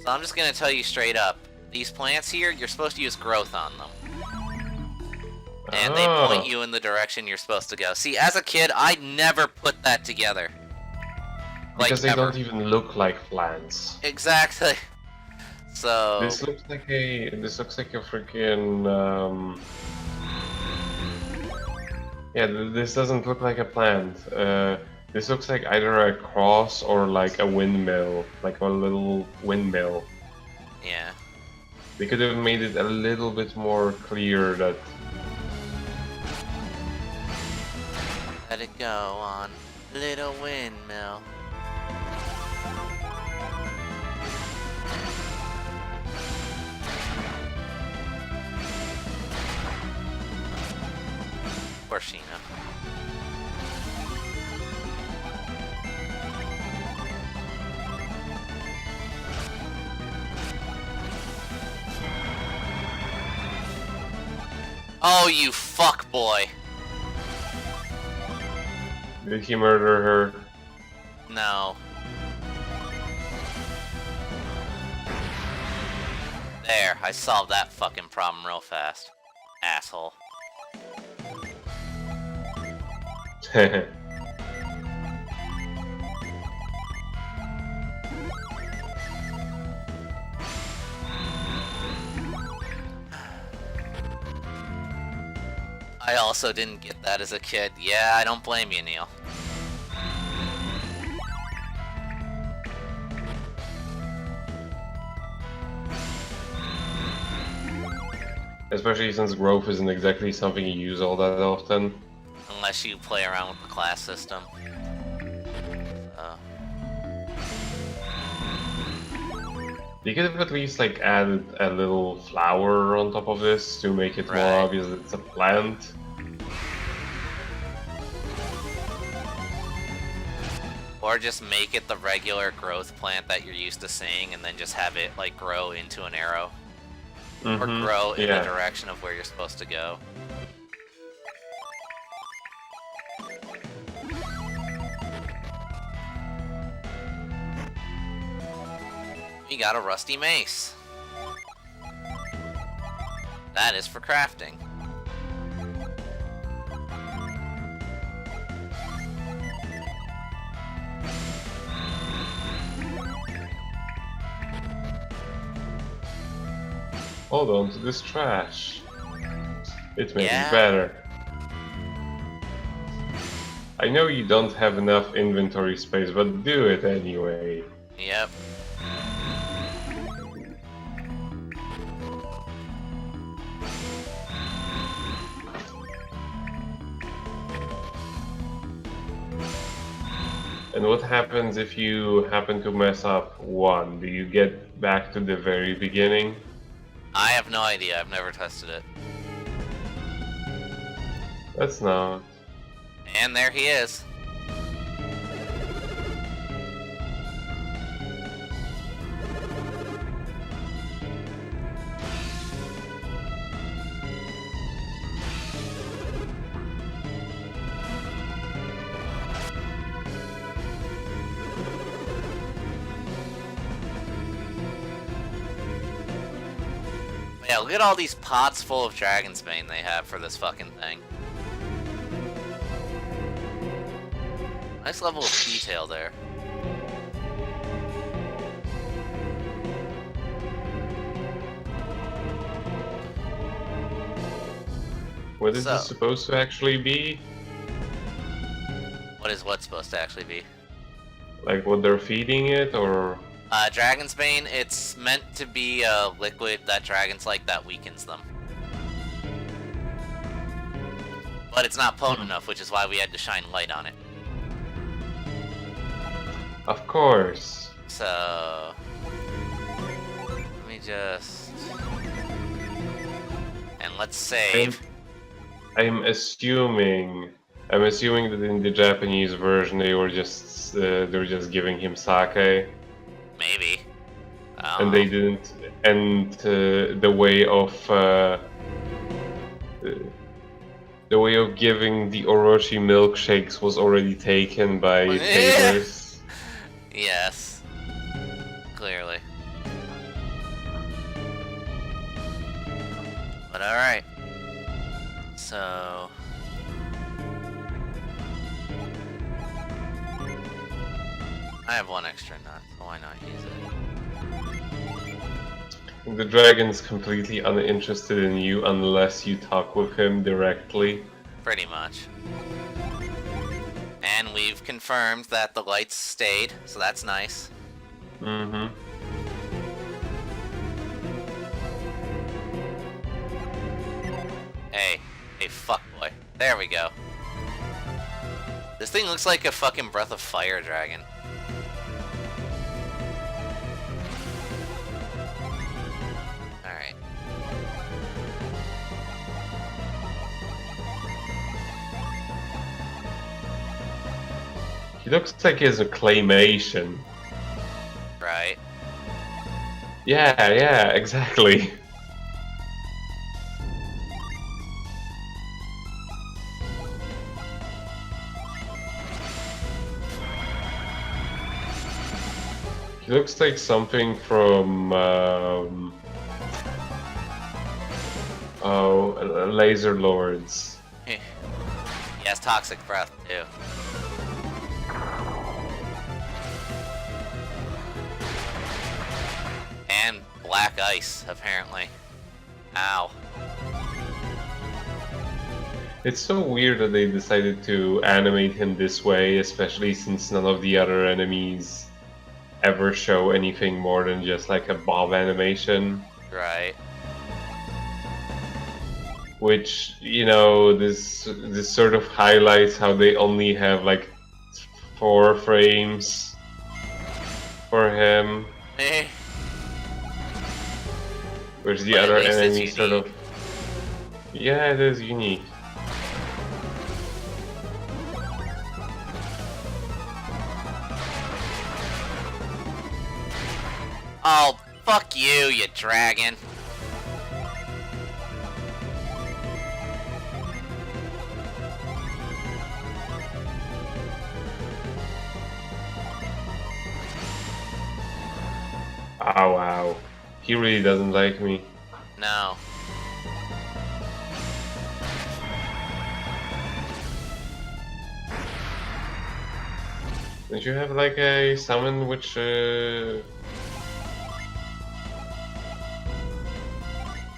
[SPEAKER 1] So I'm just gonna tell you straight up, these plants here, you're supposed to use growth on them. And they point you in the direction you're supposed to go. See, as a kid, I never put that together. Like,
[SPEAKER 2] because they
[SPEAKER 1] ever.
[SPEAKER 2] don't even look like plants.
[SPEAKER 1] Exactly. So...
[SPEAKER 2] This looks like a freaking, yeah, this doesn't look like a plant. This looks like either a cross or like a windmill. Like a little windmill.
[SPEAKER 1] Yeah.
[SPEAKER 2] They could have made it a little bit more clear that...
[SPEAKER 1] Let it go on, little windmill. Poor Sheena. Oh, you fuck boy.
[SPEAKER 2] Did he murder her?
[SPEAKER 1] No. There, I solved that fucking problem real fast. Asshole. I also didn't get that as a kid. Yeah, I don't blame you, Neil.
[SPEAKER 2] Especially since growth isn't exactly something you use all that often.
[SPEAKER 1] Unless you play around with the class system.
[SPEAKER 2] You could have at least like added a little flower on top of this to make it more obvious that it's a plant.
[SPEAKER 1] Or just make it the regular growth plant that you're used to seeing and then just have it like grow into an arrow. Or grow in the direction of where you're supposed to go. We got a rusty mace. That is for crafting.
[SPEAKER 2] Hold on to this trash. It may be
[SPEAKER 1] Yeah.
[SPEAKER 2] better. I know you don't have enough inventory space, but do it anyway.
[SPEAKER 1] Yep.
[SPEAKER 2] And what happens if you happen to mess up one? Do you get back to the very beginning?
[SPEAKER 1] I have no idea. I've never tested it.
[SPEAKER 2] That's not.
[SPEAKER 1] And there he is. Yeah, look at all these pots full of Dragon's Bane they have for this fucking thing. Nice level of detail there.
[SPEAKER 2] What is
[SPEAKER 1] So-
[SPEAKER 2] this supposed to actually be?
[SPEAKER 1] is what supposed to actually be?
[SPEAKER 2] Like what they're feeding it, or?
[SPEAKER 1] Dragon's Bane, it's meant to be a liquid that dragons like that weakens them. But it's not potent enough, which is why we had to shine light on it.
[SPEAKER 2] Of course.
[SPEAKER 1] So... let me just... and let's save.
[SPEAKER 2] I'm assuming that in the Japanese version they're just giving him sake.
[SPEAKER 1] Maybe.
[SPEAKER 2] And they didn't. And the way of giving the Orochi milkshakes was already taken by tables.
[SPEAKER 1] Yes. Clearly. But alright. So... I have one extra nut, so why not use it?
[SPEAKER 2] The dragon's completely uninterested in you unless you talk with him directly.
[SPEAKER 1] Pretty much. And we've confirmed that the lights stayed, so that's nice.
[SPEAKER 2] Mm-hmm.
[SPEAKER 1] Hey, fuckboy. There we go. This thing looks like a fucking Breath of Fire dragon. Alright.
[SPEAKER 2] He looks like he has a claymation.
[SPEAKER 1] Right.
[SPEAKER 2] Yeah, exactly. He looks like something from Laser Lords.
[SPEAKER 1] He has toxic breath too. And black ice, apparently. Ow.
[SPEAKER 2] It's so weird that they decided to animate him this way, especially since none of the other enemies ever show anything more than just like a bob animation.
[SPEAKER 1] Right.
[SPEAKER 2] Which, you know, this sort of highlights how they only have like 4 frames for him. Which the other enemies sort of... Yeah, it is unique.
[SPEAKER 1] Oh, fuck you, you dragon.
[SPEAKER 2] Oh wow. He really doesn't like me.
[SPEAKER 1] No.
[SPEAKER 2] Don't you have like a summon which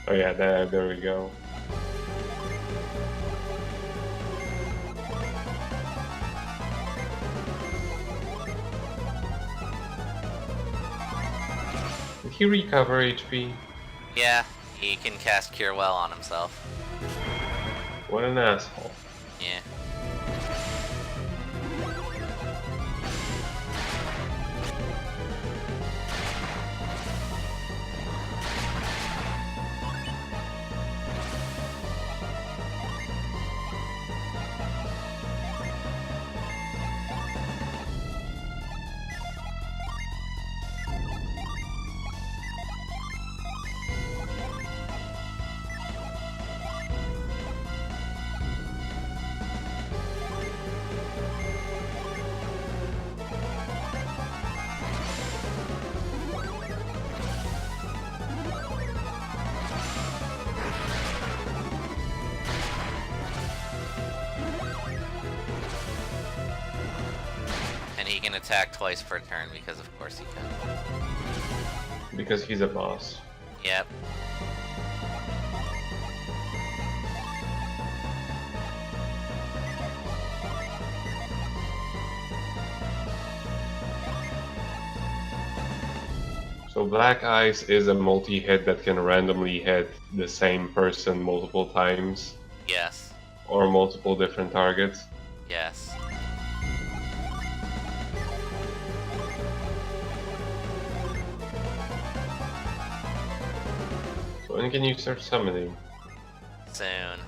[SPEAKER 2] Oh yeah, there we go. Did he recover HP?
[SPEAKER 1] Yeah, he can cast Cure Well on himself.
[SPEAKER 2] What an asshole.
[SPEAKER 1] Yeah. And he can attack twice per turn because of course he can.
[SPEAKER 2] Because he's a boss.
[SPEAKER 1] Yep.
[SPEAKER 2] So Black Ice is a multi-hit that can randomly hit the same person multiple times,
[SPEAKER 1] Yes.
[SPEAKER 2] or multiple different targets.
[SPEAKER 1] Yes.
[SPEAKER 2] So when can you start summoning?
[SPEAKER 1] Soon.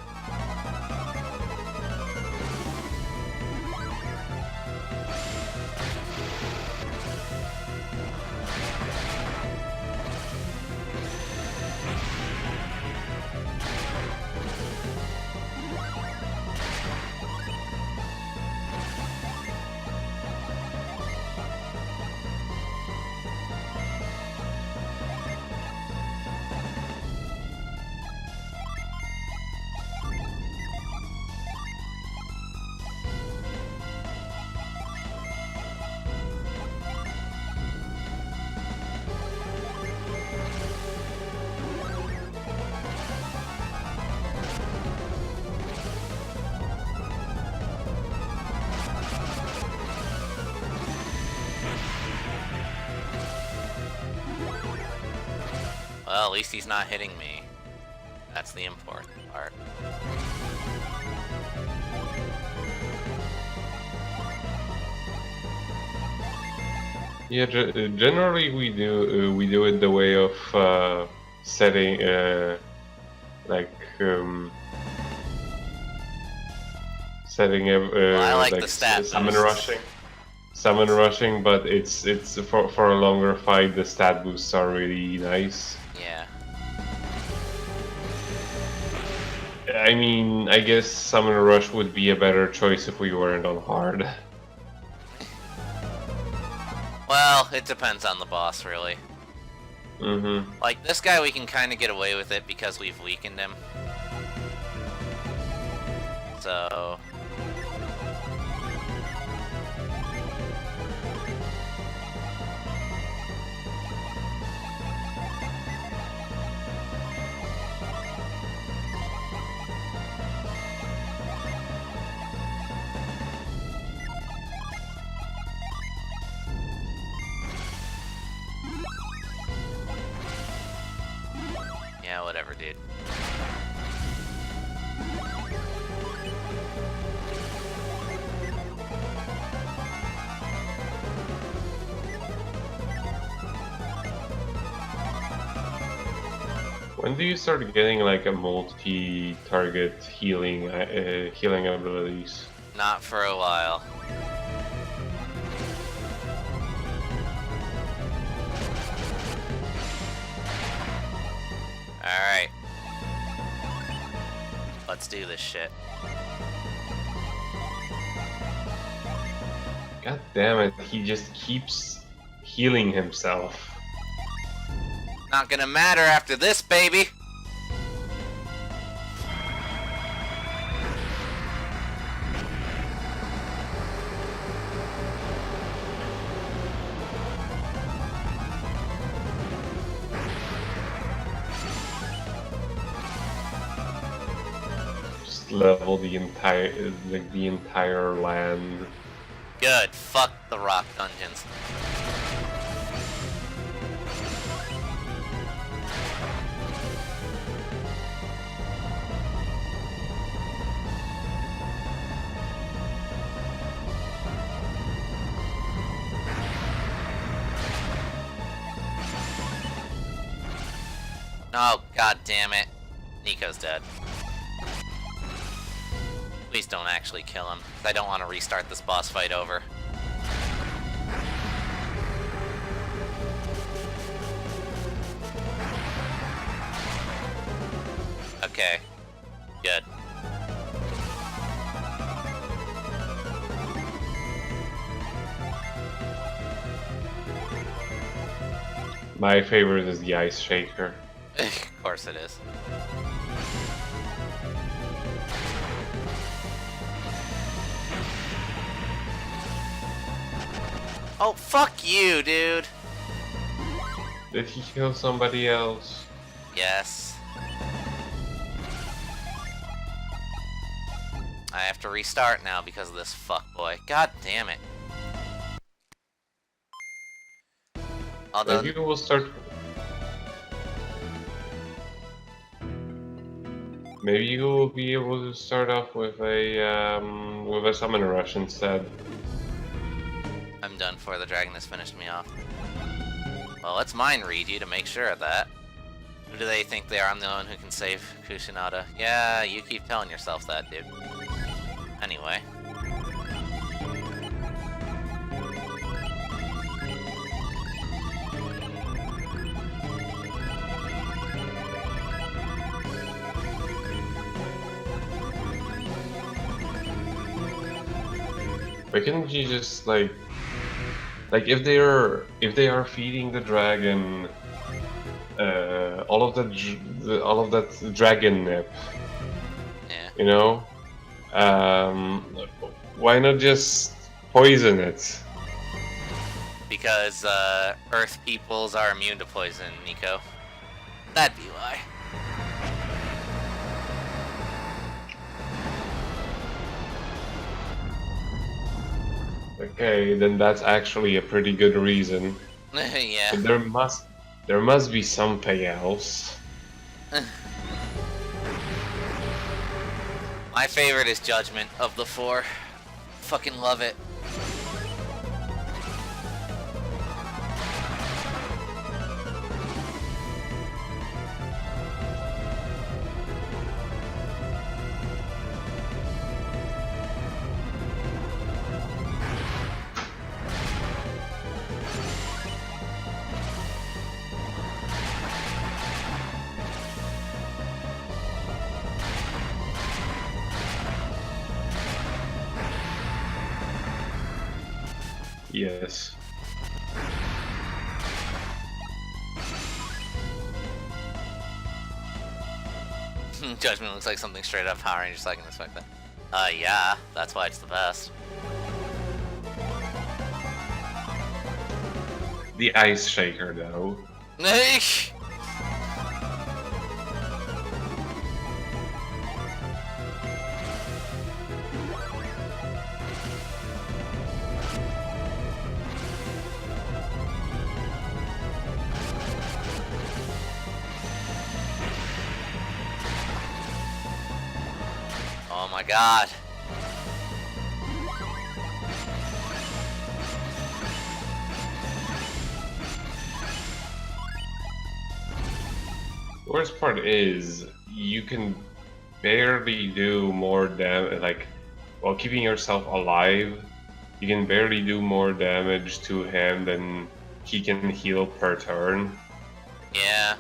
[SPEAKER 1] Well, at least he's not hitting me. That's the important part.
[SPEAKER 2] Yeah, generally we do it the way of setting like setting
[SPEAKER 1] Well, I like
[SPEAKER 2] like
[SPEAKER 1] the stat
[SPEAKER 2] summon
[SPEAKER 1] boosts.
[SPEAKER 2] rushing. Summon rushing, but it's for a longer fight. The stat boosts are really nice.
[SPEAKER 1] Yeah.
[SPEAKER 2] I mean, I guess summon rush would be a better choice if we weren't on hard.
[SPEAKER 1] Well, it depends on the boss, really.
[SPEAKER 2] Mm-hmm.
[SPEAKER 1] Like, this guy we can kind of get away with it because we've weakened him. So... yeah, whatever, dude.
[SPEAKER 2] When do you start getting like a multi-target healing healing abilities?
[SPEAKER 1] Not for a while. Alright. Let's do this shit.
[SPEAKER 2] God damn it, he just keeps healing himself.
[SPEAKER 1] Not gonna matter after this, baby!
[SPEAKER 2] Just level the entire land.
[SPEAKER 1] Good. Fuck the rock dungeons. Oh, god damn it. Nico's dead. Please don't actually kill him, 'cause I don't want to restart this boss fight over. Okay. Good.
[SPEAKER 2] My favorite is the Ice Shaker.
[SPEAKER 1] Of course it is. Oh, fuck you, dude!
[SPEAKER 2] Did he kill somebody else?
[SPEAKER 1] Yes. I have to restart now because of this fuckboy. God damn it. Although,
[SPEAKER 2] Maybe we'll start. Maybe you will be able to start off with a summoner rush instead.
[SPEAKER 1] I'm done for. The dragon has finished me off. Well, let's mind read you to make sure of that. Who do they think they are? I'm the one who can save Kusinada. Yeah, you keep telling yourself that, dude. Anyway.
[SPEAKER 2] Why can't you just like if they are feeding the dragon all of that dragon nip,
[SPEAKER 1] Yeah.
[SPEAKER 2] you know, why not just poison it?
[SPEAKER 1] Because, Earth peoples are immune to poison, Nico. That'd be why.
[SPEAKER 2] Okay, then that's actually a pretty good reason.
[SPEAKER 1] Yeah.
[SPEAKER 2] But there must be something else.
[SPEAKER 1] My favorite is Judgment of the four. Fucking love it.
[SPEAKER 2] Yes.
[SPEAKER 1] Judgment looks like something straight up Power Rangers, so I can respect that. Yeah, that's why it's the best.
[SPEAKER 2] The ice shaker, though.
[SPEAKER 1] Oh my god.
[SPEAKER 2] The worst part is you can barely do more damage, like, while keeping yourself alive, you can barely do more damage to him than he can heal per turn.
[SPEAKER 1] Yeah.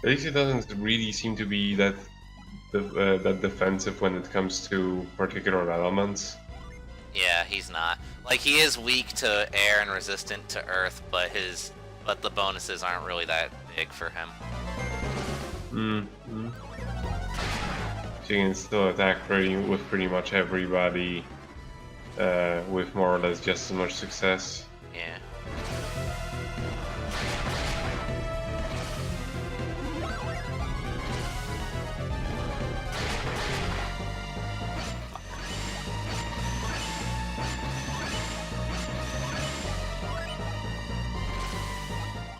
[SPEAKER 2] At least it doesn't really seem to be that that defensive when it comes to particular elements.
[SPEAKER 1] Yeah, he's not. Like, he is weak to air and resistant to earth, but the bonuses aren't really that big for him.
[SPEAKER 2] Mm-hmm. So you can still attack with pretty much everybody with more or less just as much success.
[SPEAKER 1] Yeah.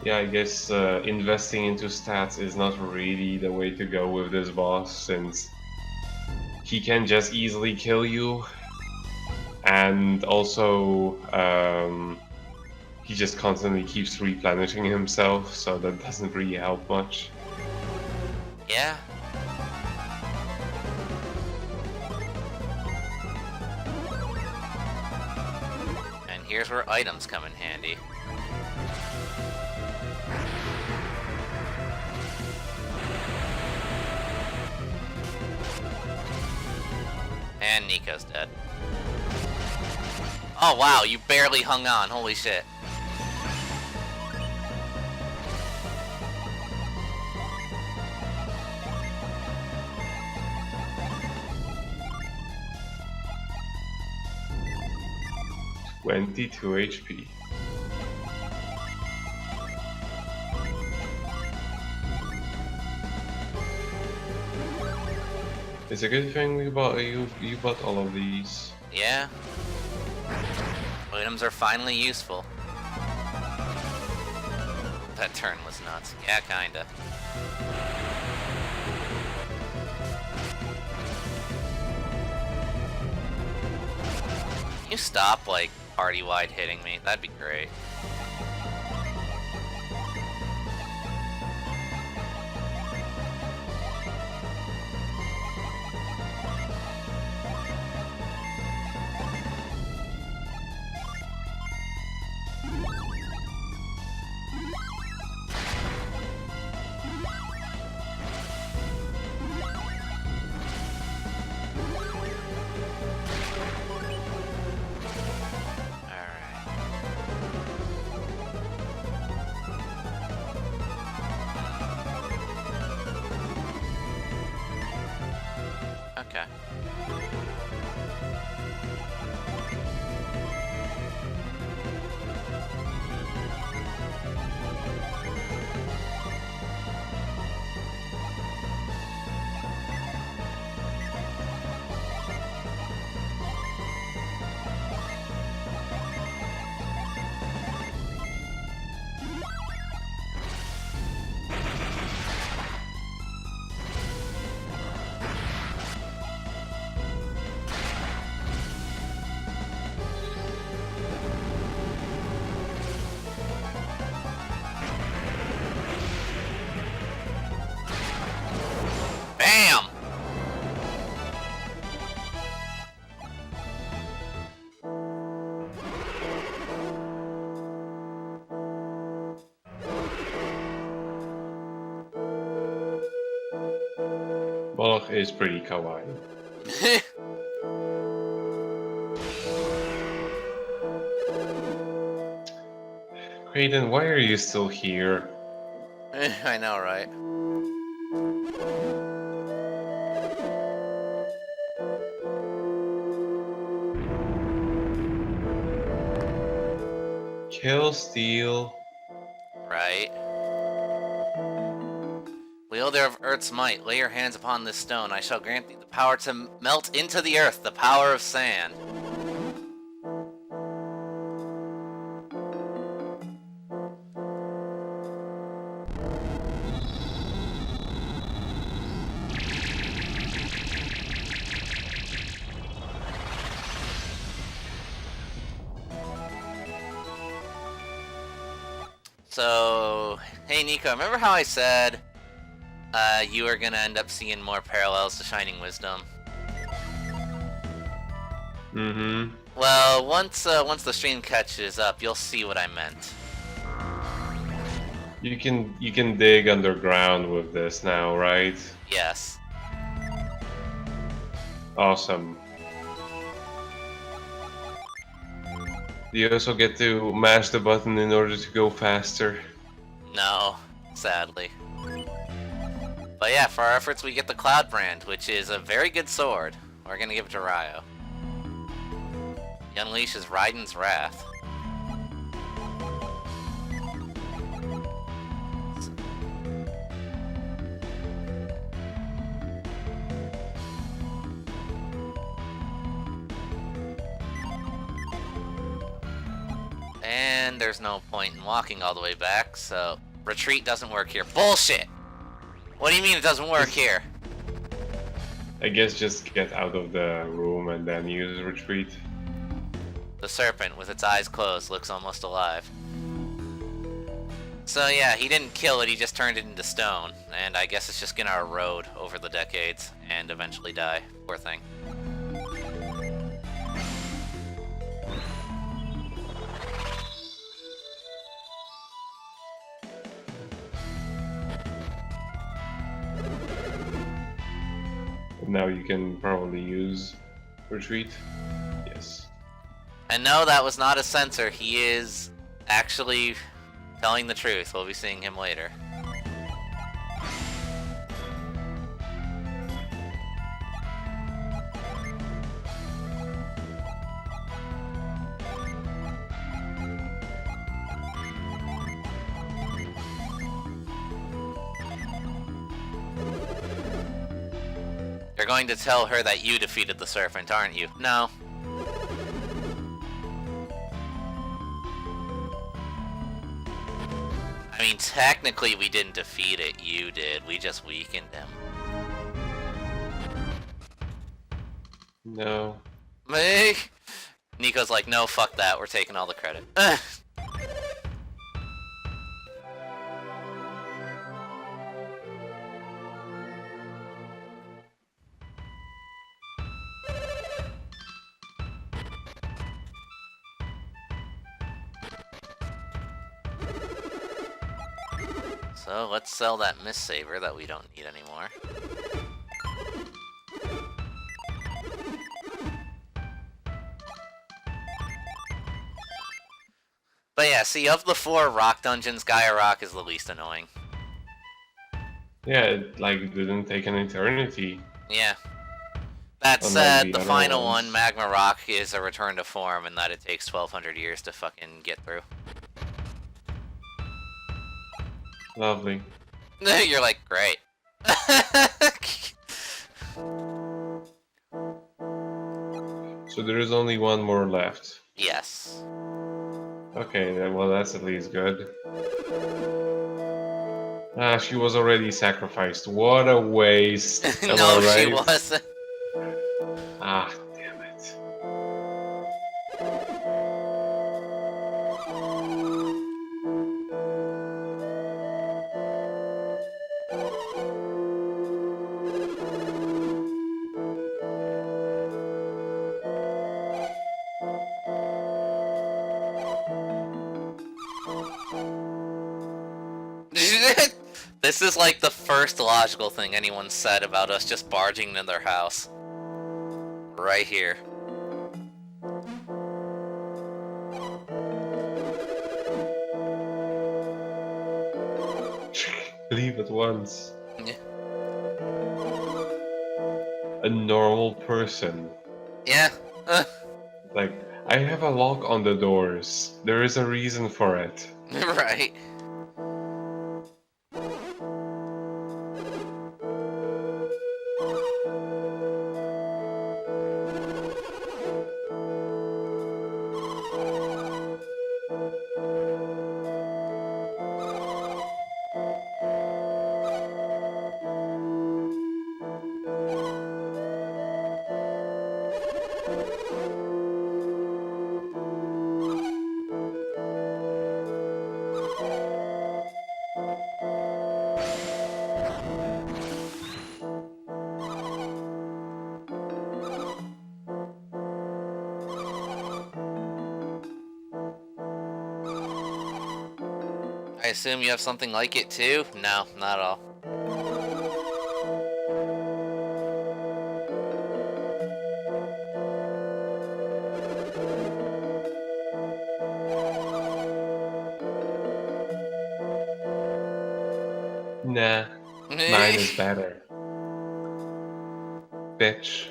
[SPEAKER 2] Yeah, I guess investing into stats is not really the way to go with this boss, since he can just easily kill you, and also he just constantly keeps replenishing himself, so that doesn't really help much.
[SPEAKER 1] Yeah. And here's where items come in handy. And Nico's dead. Oh wow, you barely hung on. Holy shit.
[SPEAKER 2] $22 HP. It's a good thing you bought all of these.
[SPEAKER 1] Yeah. Items are finally useful. That turn was nuts. Yeah, kinda. Can you stop, like, party-wide hitting me? That'd be great. Okay. Bam!
[SPEAKER 2] Moloch is pretty kawaii. Kraden, why are you still here?
[SPEAKER 1] I know, right?
[SPEAKER 2] Kill, steal.
[SPEAKER 1] Right. Wielder of Earth's might, lay your hands upon this stone. I shall grant thee the power to melt into the earth, the power of sand. So, hey Nico, remember how I said you are gonna end up seeing more parallels to Shining Wisdom?
[SPEAKER 2] Mm-hmm.
[SPEAKER 1] Well, once the stream catches up, you'll see what I meant.
[SPEAKER 2] You can dig underground with this now, right?
[SPEAKER 1] Yes.
[SPEAKER 2] Awesome. You also get to mash the button in order to go faster.
[SPEAKER 1] No, sadly. But yeah, for our efforts we get the Cloud Brand, which is a very good sword. We're gonna give it to Ryo. He unleashes Raiden's Wrath. And there's no point in walking all the way back, so retreat doesn't work here. Bullshit! What do you mean it doesn't work here?
[SPEAKER 2] I guess just get out of the room and then use retreat.
[SPEAKER 1] The serpent, with its eyes closed, looks almost alive. So yeah, he didn't kill it, he just turned it into stone. And I guess it's just gonna erode over the decades and eventually die. Poor thing.
[SPEAKER 2] Now you can probably use retreat. Yes.
[SPEAKER 1] And no, that was not a censor. He is actually telling the truth. We'll be seeing him later. You're going to tell her that you defeated the serpent, aren't you? No. I mean, technically we didn't defeat it, you did. We just weakened him.
[SPEAKER 2] No.
[SPEAKER 1] Me? Nico's like, no, fuck that, we're taking all the credit. So let's sell that Mist Saber that we don't need anymore. But yeah, see, of the 4 rock dungeons, Gaia Rock is the least annoying.
[SPEAKER 2] Yeah, it like didn't take an eternity.
[SPEAKER 1] Yeah. That
[SPEAKER 2] Unlike
[SPEAKER 1] said,
[SPEAKER 2] the
[SPEAKER 1] the
[SPEAKER 2] other
[SPEAKER 1] final
[SPEAKER 2] ones.
[SPEAKER 1] one, Magma Rock, is a return to form, and that it takes 1200 years to fucking get through.
[SPEAKER 2] Lovely.
[SPEAKER 1] You're like, great.
[SPEAKER 2] So there is only one more left.
[SPEAKER 1] Yes.
[SPEAKER 2] Okay, then, well that's at least good. Ah, she was already sacrificed. What a waste. Am
[SPEAKER 1] No,
[SPEAKER 2] I right?
[SPEAKER 1] she wasn't.
[SPEAKER 2] Ah, damn it.
[SPEAKER 1] This is like the first logical thing anyone said about us just barging into their house. Right here.
[SPEAKER 2] Leave at once.
[SPEAKER 1] Yeah.
[SPEAKER 2] A normal person.
[SPEAKER 1] Yeah.
[SPEAKER 2] Like, I have a lock on the doors. There is a reason for it.
[SPEAKER 1] Right. I assume you have something like it too? No, not at all.
[SPEAKER 2] Nah, mine is better. Bitch.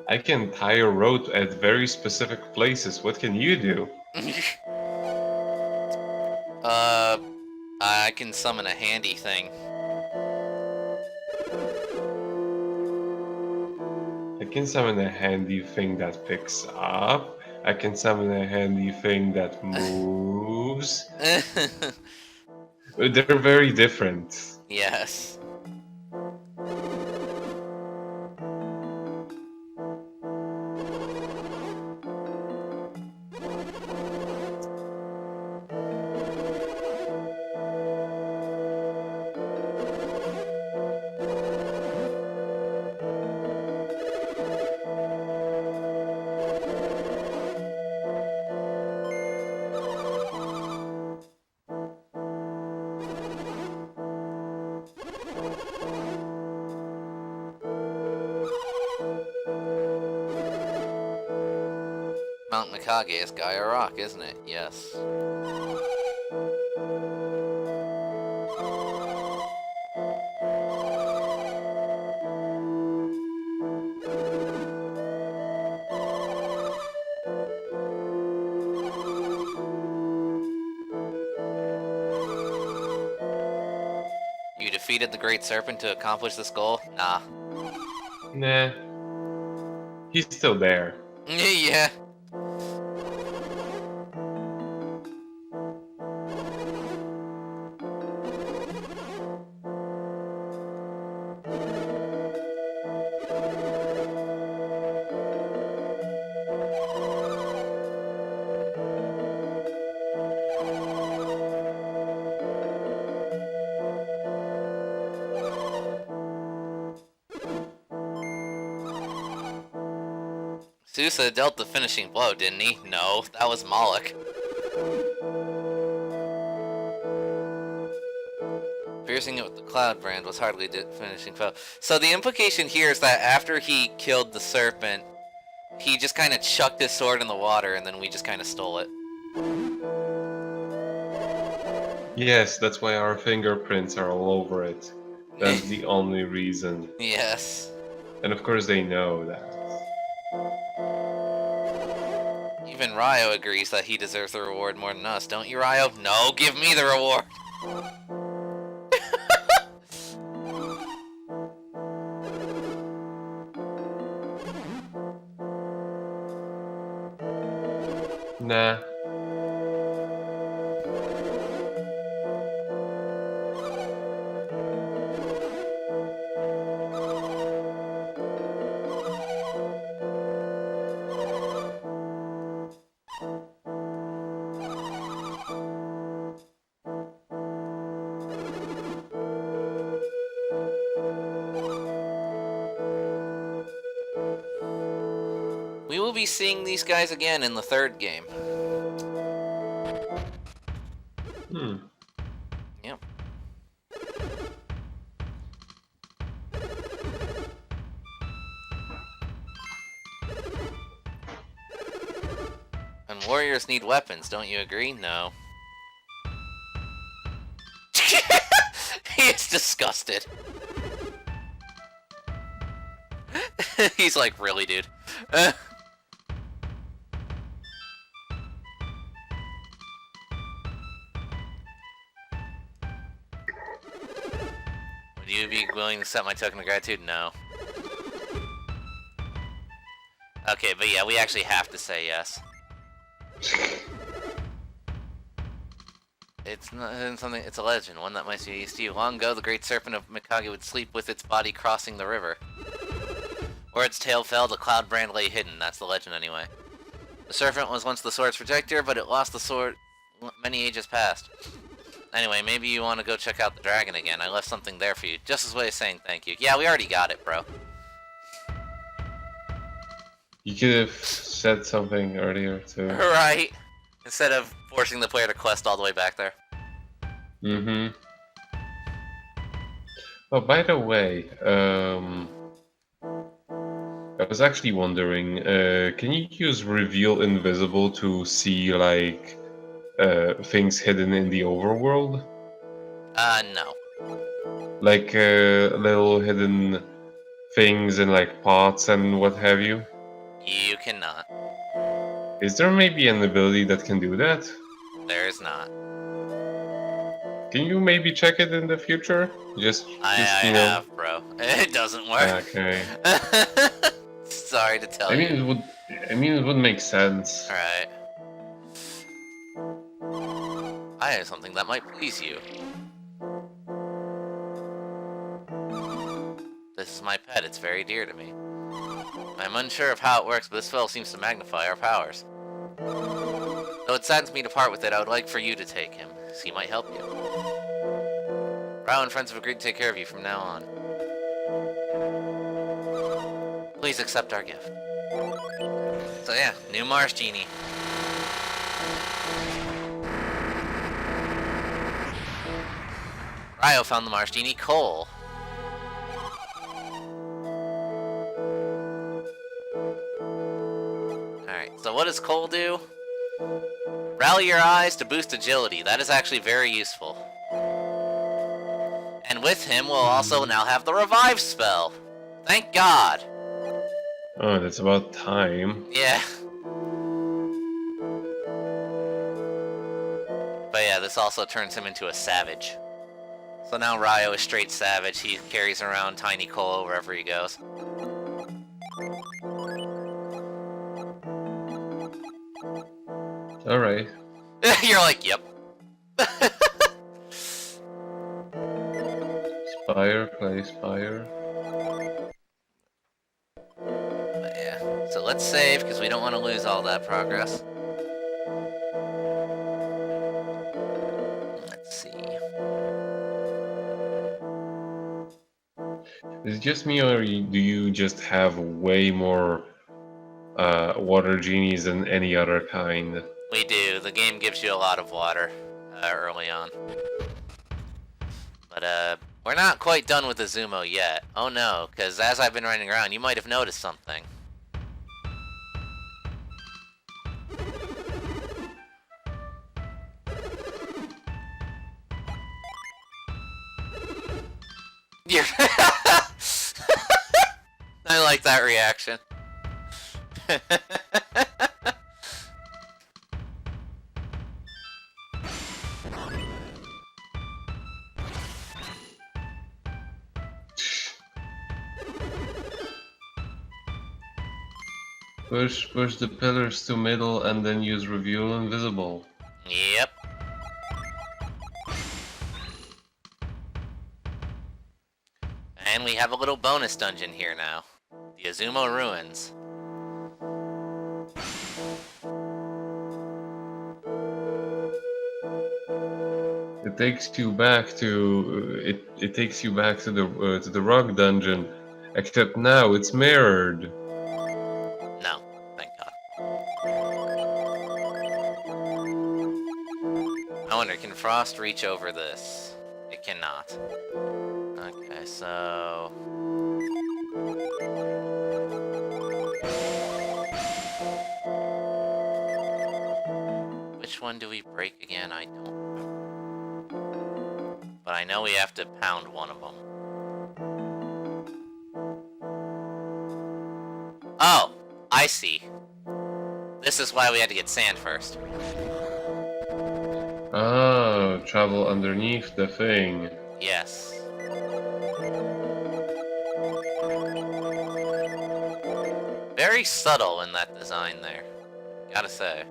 [SPEAKER 2] I can tie a rope at very specific places. What can you do?
[SPEAKER 1] I can summon a handy thing.
[SPEAKER 2] I can summon a handy thing that picks up. I can summon a handy thing that moves. They're very different.
[SPEAKER 1] Yes. Mount Mikage is Gaia Rock, isn't it? Yes. You defeated the Great Serpent to accomplish this goal? Nah.
[SPEAKER 2] Nah. He's still there.
[SPEAKER 1] Yeah. Susa dealt the finishing blow, didn't he? No, that was Moloch. Piercing it with the Cloud Brand was hardly the finishing foe. So the implication here is that after he killed the serpent, he just kind of chucked his sword in the water and then we just kind of stole it.
[SPEAKER 2] Yes, that's why our fingerprints are all over it. That's the only reason.
[SPEAKER 1] Yes.
[SPEAKER 2] And of course they know that.
[SPEAKER 1] Even Ryo agrees that he deserves the reward more than us, don't you, Ryo? No, give me the reward!
[SPEAKER 2] Nah.
[SPEAKER 1] We will be seeing these guys again in the third game. Yep. And warriors need weapons, don't you agree? No. He is disgusted. He's like, really, dude? Would you be willing to accept my token of gratitude? No. Okay, but yeah, we actually have to say yes. It's not something. It's a legend, one that might be used to you. Long ago, the great serpent of Mikage would sleep with its body crossing the river. Where its tail fell, the Cloud Brand lay hidden. That's the legend, anyway. The serpent was once the sword's protector, but it lost the sword many ages past. Anyway, maybe you want to go check out the dragon again. I left something there for you, just as a way of saying thank you. Yeah, we already got it, bro.
[SPEAKER 2] You could have said something earlier too.
[SPEAKER 1] Right. Instead of forcing the player to quest all the way back there.
[SPEAKER 2] Mm-hmm. Oh, by the way, I was actually wondering, can you use Reveal Invisible to see, like, things hidden in the overworld?
[SPEAKER 1] No.
[SPEAKER 2] Like, little hidden things in, like, pots and what have you?
[SPEAKER 1] You cannot.
[SPEAKER 2] Is there maybe an ability that can do that?
[SPEAKER 1] There is not.
[SPEAKER 2] Can you maybe check it in the future? Just
[SPEAKER 1] I
[SPEAKER 2] you know.
[SPEAKER 1] have, bro. It doesn't work.
[SPEAKER 2] Okay.
[SPEAKER 1] Sorry to tell you.
[SPEAKER 2] It would make sense.
[SPEAKER 1] Alright. I have something that might please you. This is my pet, it's very dear to me. I'm unsure of how it works, but this spell seems to magnify our powers. Though it saddens me to part with it, I would like for you to take him, as he might help you. Rao and friends have agreed to take care of you from now on. Please accept our gift. So yeah, new Mars Genie. Ryo found the Mars Genie, Cole. Alright, so what what does Cole do? Rally your eyes to boost agility. That is actually very useful. And with him, we'll also now have the revive spell. Thank God.
[SPEAKER 2] Oh, that's about time.
[SPEAKER 1] Yeah. But yeah, this also turns him into a savage. So now Ryo is straight savage. He carries around Tiny Cole wherever he goes.
[SPEAKER 2] Alright.
[SPEAKER 1] You're like, yep.
[SPEAKER 2] Spire, play Spire.
[SPEAKER 1] But yeah. So let's save, because we don't want to lose all that progress. Let's see.
[SPEAKER 2] Is it just me, or do you just have way more water genies than any other kind?
[SPEAKER 1] We do. The game gives you a lot of water early on. But we're not quite done with the Zumo yet. Oh no, because as I've been running around, you might have noticed something. You're I like that reaction.
[SPEAKER 2] Push the pillars to middle and then use reveal invisible.
[SPEAKER 1] Yep. And we have a little bonus dungeon here now. The Azumo Ruins.
[SPEAKER 2] It takes you back to it takes you back to the rock dungeon, except now it's mirrored.
[SPEAKER 1] No, thank God. I wonder, can Frost reach over this? It cannot. Okay, so... Which one do we break again? I don't know. But I know we have to pound one of them. Oh! I see. This is why we had to get sand first.
[SPEAKER 2] Oh, travel underneath the thing.
[SPEAKER 1] Yes. Very subtle in that design there. Gotta say.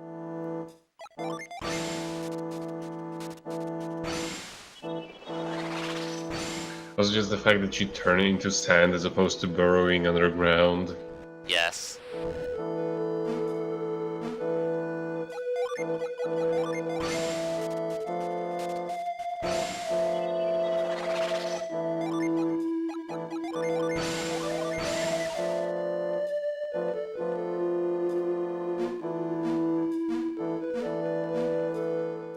[SPEAKER 2] Also just the fact that you turn it into sand as opposed to burrowing underground.
[SPEAKER 1] Yes.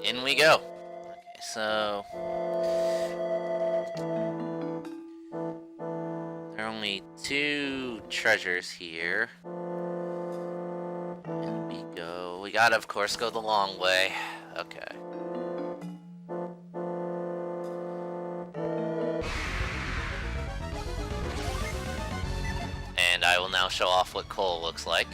[SPEAKER 1] In we go. Okay, so... There are only 2 treasures here. And we go... We gotta, of course, go the long way. Okay. And I will now show off what coal looks like.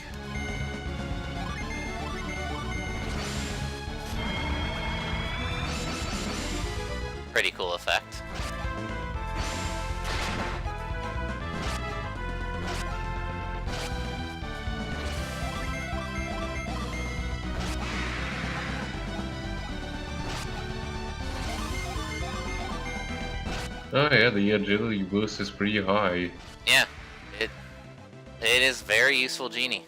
[SPEAKER 1] Pretty cool effect.
[SPEAKER 2] Oh yeah, the agility boost is pretty high.
[SPEAKER 1] Yeah, it is very useful genie.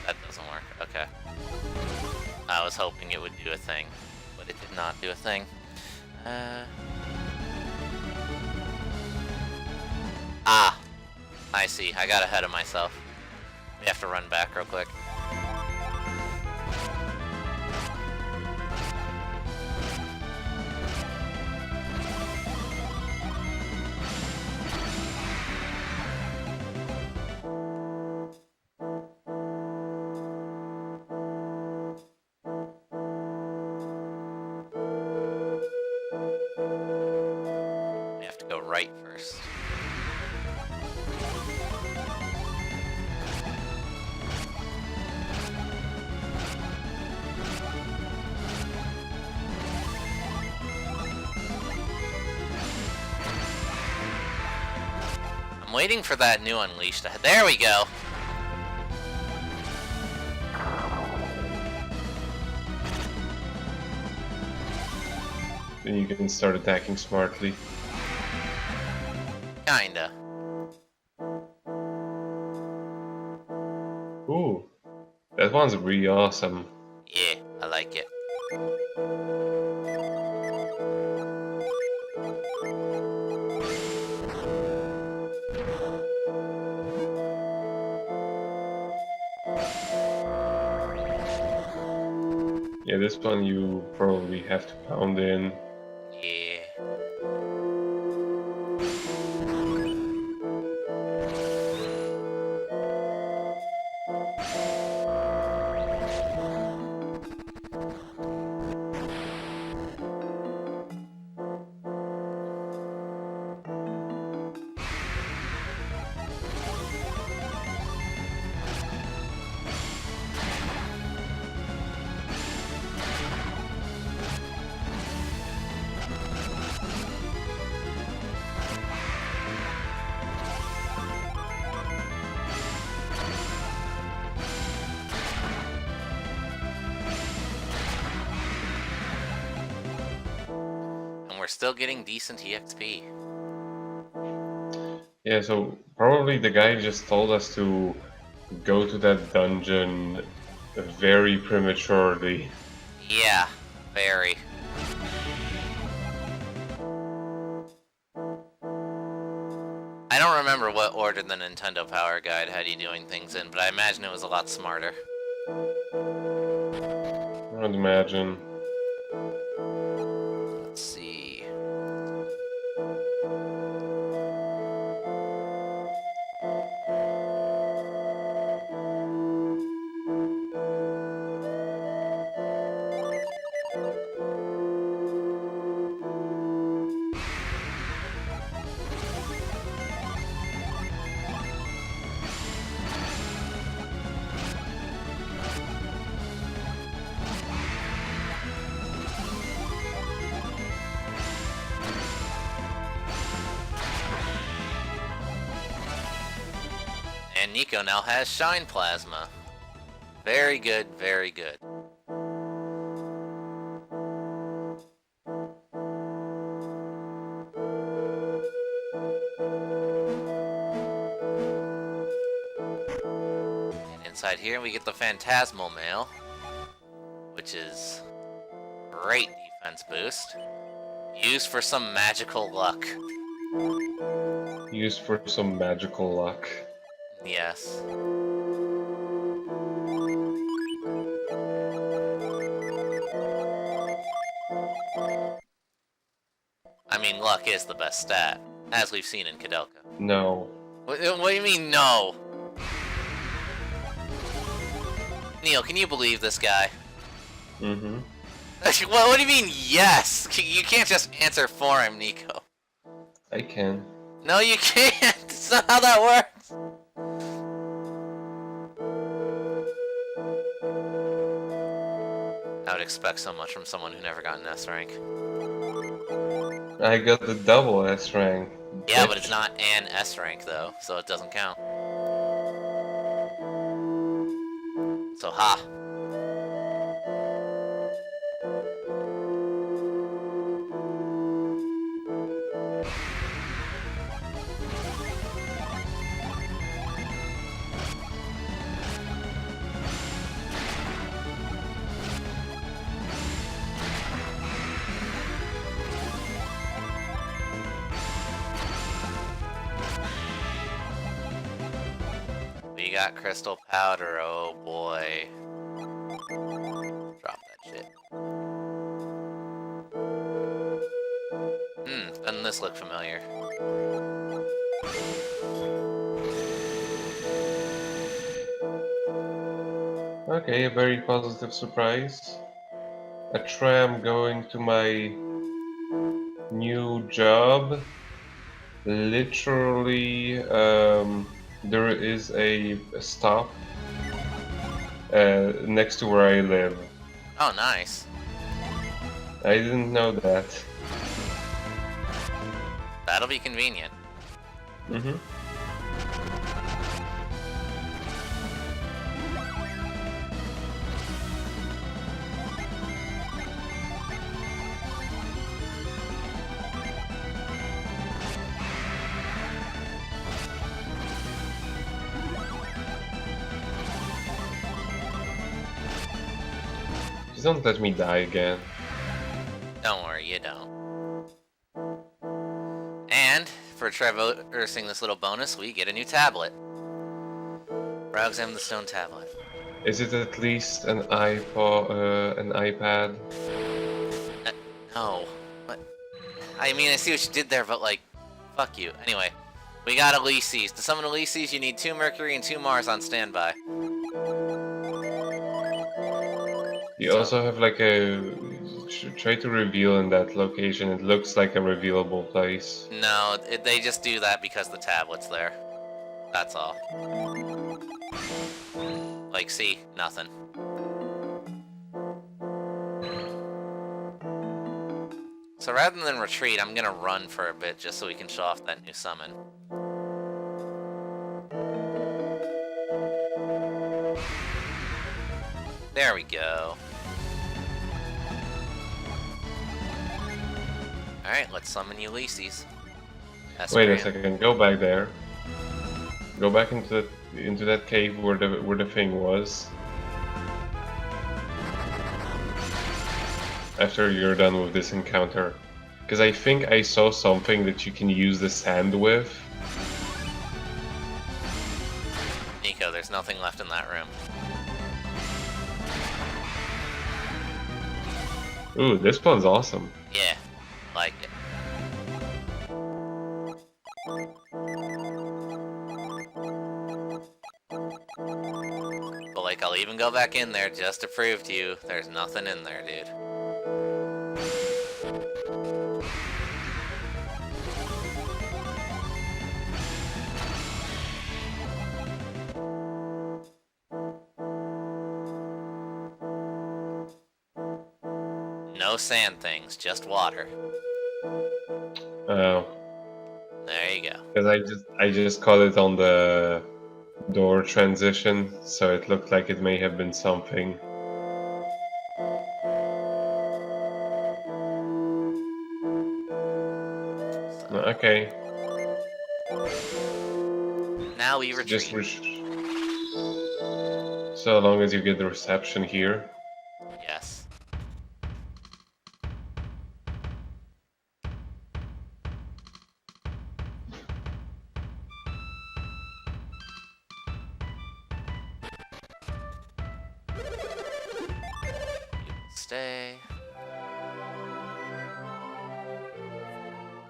[SPEAKER 1] That doesn't work. Okay. I was hoping it would do a thing, but it did not do a thing. Ah. I see. I got ahead of myself. We have to run back real quick. We have to go right first. I'm waiting for that new Unleashed. There we go!
[SPEAKER 2] Then you can start attacking smartly.
[SPEAKER 1] Kinda.
[SPEAKER 2] Ooh, that one's really awesome.
[SPEAKER 1] Yeah, I like it.
[SPEAKER 2] Yeah, this one you probably have to pound in.
[SPEAKER 1] Yeah. And we're still getting decent EXP.
[SPEAKER 2] Yeah, so probably the guy just told us to go to that dungeon very prematurely.
[SPEAKER 1] Yeah, very. I don't remember what order the Nintendo Power Guide had you doing things in, but I imagine it was a lot smarter.
[SPEAKER 2] I would imagine.
[SPEAKER 1] Let's see. And Nico now has Shine Plasma. Very good, very good. And inside here we get the Phantasmal Mail, which is great defense boost. Used for some magical luck.
[SPEAKER 2] Used for some magical luck.
[SPEAKER 1] Yes. I mean, luck is the best stat, as we've seen in Kadelka.
[SPEAKER 2] No.
[SPEAKER 1] What do you mean, no? Neil, can you believe this guy?
[SPEAKER 2] Mm-hmm.
[SPEAKER 1] What do you mean, yes? You can't just answer for him, Nico.
[SPEAKER 2] I can.
[SPEAKER 1] No, you can't! That's not how that works! I would expect so much from someone who never got an S rank.
[SPEAKER 2] I got the double S rank.
[SPEAKER 1] Yeah, but it's not an S rank, though, so it doesn't count. So, ha. we got crystal powder. Oh boy. Drop that shit. Doesn't this look familiar?
[SPEAKER 2] Okay, a very positive surprise. A tram going to my new job. Literally, there is a stop next to where I live.
[SPEAKER 1] Oh, nice.
[SPEAKER 2] I didn't know that.
[SPEAKER 1] That'll be convenient.
[SPEAKER 2] Mm-hmm. Just don't let me die again.
[SPEAKER 1] Don't worry, you don't. And, for traversing this little bonus, we get a new tablet. Examine the stone tablet.
[SPEAKER 2] Is it at least an iPad?
[SPEAKER 1] No. What? I mean, I see what you did there, but like, fuck you. Anyway, we got Elises. To summon Elises, you need 2 Mercury and 2 Mars on standby.
[SPEAKER 2] You also have like a... Try to reveal in that location. It looks like a revealable place.
[SPEAKER 1] No, they just do that because the tablet's there. That's all. Like, see? Nothing. So rather than retreat, I'm gonna run for a bit just so we can show off that new summon. There we go. Alright, let's summon Ulysses.
[SPEAKER 2] Wait a second, go back there. Go back into that cave where the thing was. After you're done with this encounter. Because I think I saw something that you can use the sand with.
[SPEAKER 1] Nico, there's nothing left in that room.
[SPEAKER 2] Ooh, this one's awesome.
[SPEAKER 1] Yeah, like it. But like, I'll even go back in there just to prove to you there's nothing in there, dude. No sand things, just water.
[SPEAKER 2] Oh.
[SPEAKER 1] There you go.
[SPEAKER 2] Because I just caught it on the door transition, so it looked like it may have been something. Okay.
[SPEAKER 1] Now we retreat.
[SPEAKER 2] So long as you get the reception here.
[SPEAKER 1] Yes. Stay.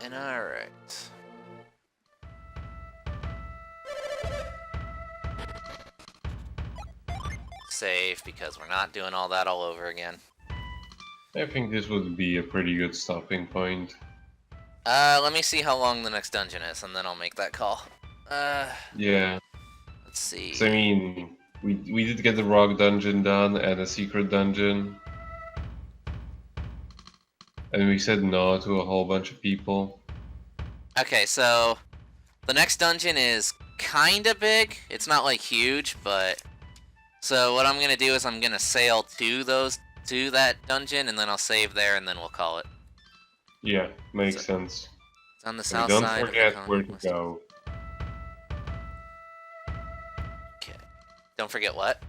[SPEAKER 1] And alright. Save, because we're not doing all that all over again.
[SPEAKER 2] I think this would be a pretty good stopping point.
[SPEAKER 1] Let me see how long the next dungeon is, and then I'll make that call.
[SPEAKER 2] Yeah.
[SPEAKER 1] Let's see.
[SPEAKER 2] So, I mean, we did get the rock dungeon done and a secret dungeon. And we said no to a whole bunch of people.
[SPEAKER 1] Okay, so the next dungeon is kinda big. It's not like huge, but so what I'm gonna do is I'm gonna sail to that dungeon, and then I'll save there, and then we'll call it.
[SPEAKER 2] Yeah, makes sense.
[SPEAKER 1] It's on the
[SPEAKER 2] So
[SPEAKER 1] south
[SPEAKER 2] don't
[SPEAKER 1] side.
[SPEAKER 2] forget
[SPEAKER 1] of the
[SPEAKER 2] where to go.
[SPEAKER 1] Okay. Don't forget what?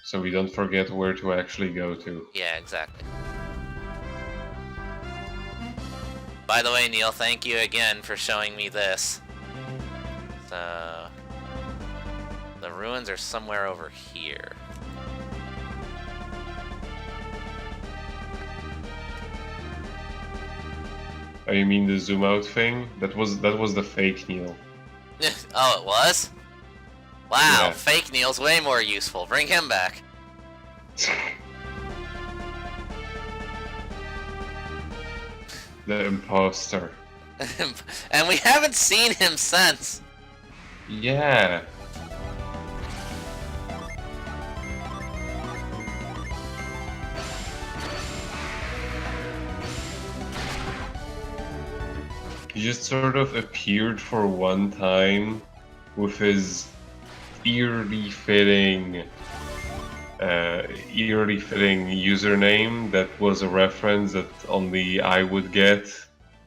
[SPEAKER 2] So we don't forget where to actually go to.
[SPEAKER 1] Yeah, exactly. By the way, Neil, thank you again for showing me this. So ruins are somewhere over here.
[SPEAKER 2] Oh, you mean the zoom out thing? That was the fake Neil.
[SPEAKER 1] Oh, it was? Wow,
[SPEAKER 2] Yeah.
[SPEAKER 1] fake Neil's way more useful. Bring him back.
[SPEAKER 2] The imposter.
[SPEAKER 1] And we haven't seen him since.
[SPEAKER 2] Yeah. He just sort of appeared for one time with his eerily fitting username that was a reference that only I would get.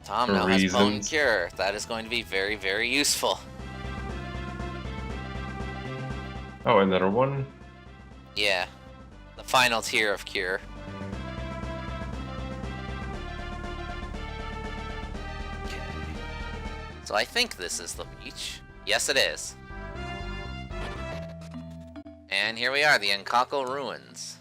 [SPEAKER 1] Tom
[SPEAKER 2] For
[SPEAKER 1] now has Potent
[SPEAKER 2] reasons.
[SPEAKER 1] Cure. That is going to be very, very useful.
[SPEAKER 2] Oh, another one?
[SPEAKER 1] Yeah. The final tier of Cure. Okay. So I think this is the beach. Yes, it is. And here we are, the Enkako Ruins.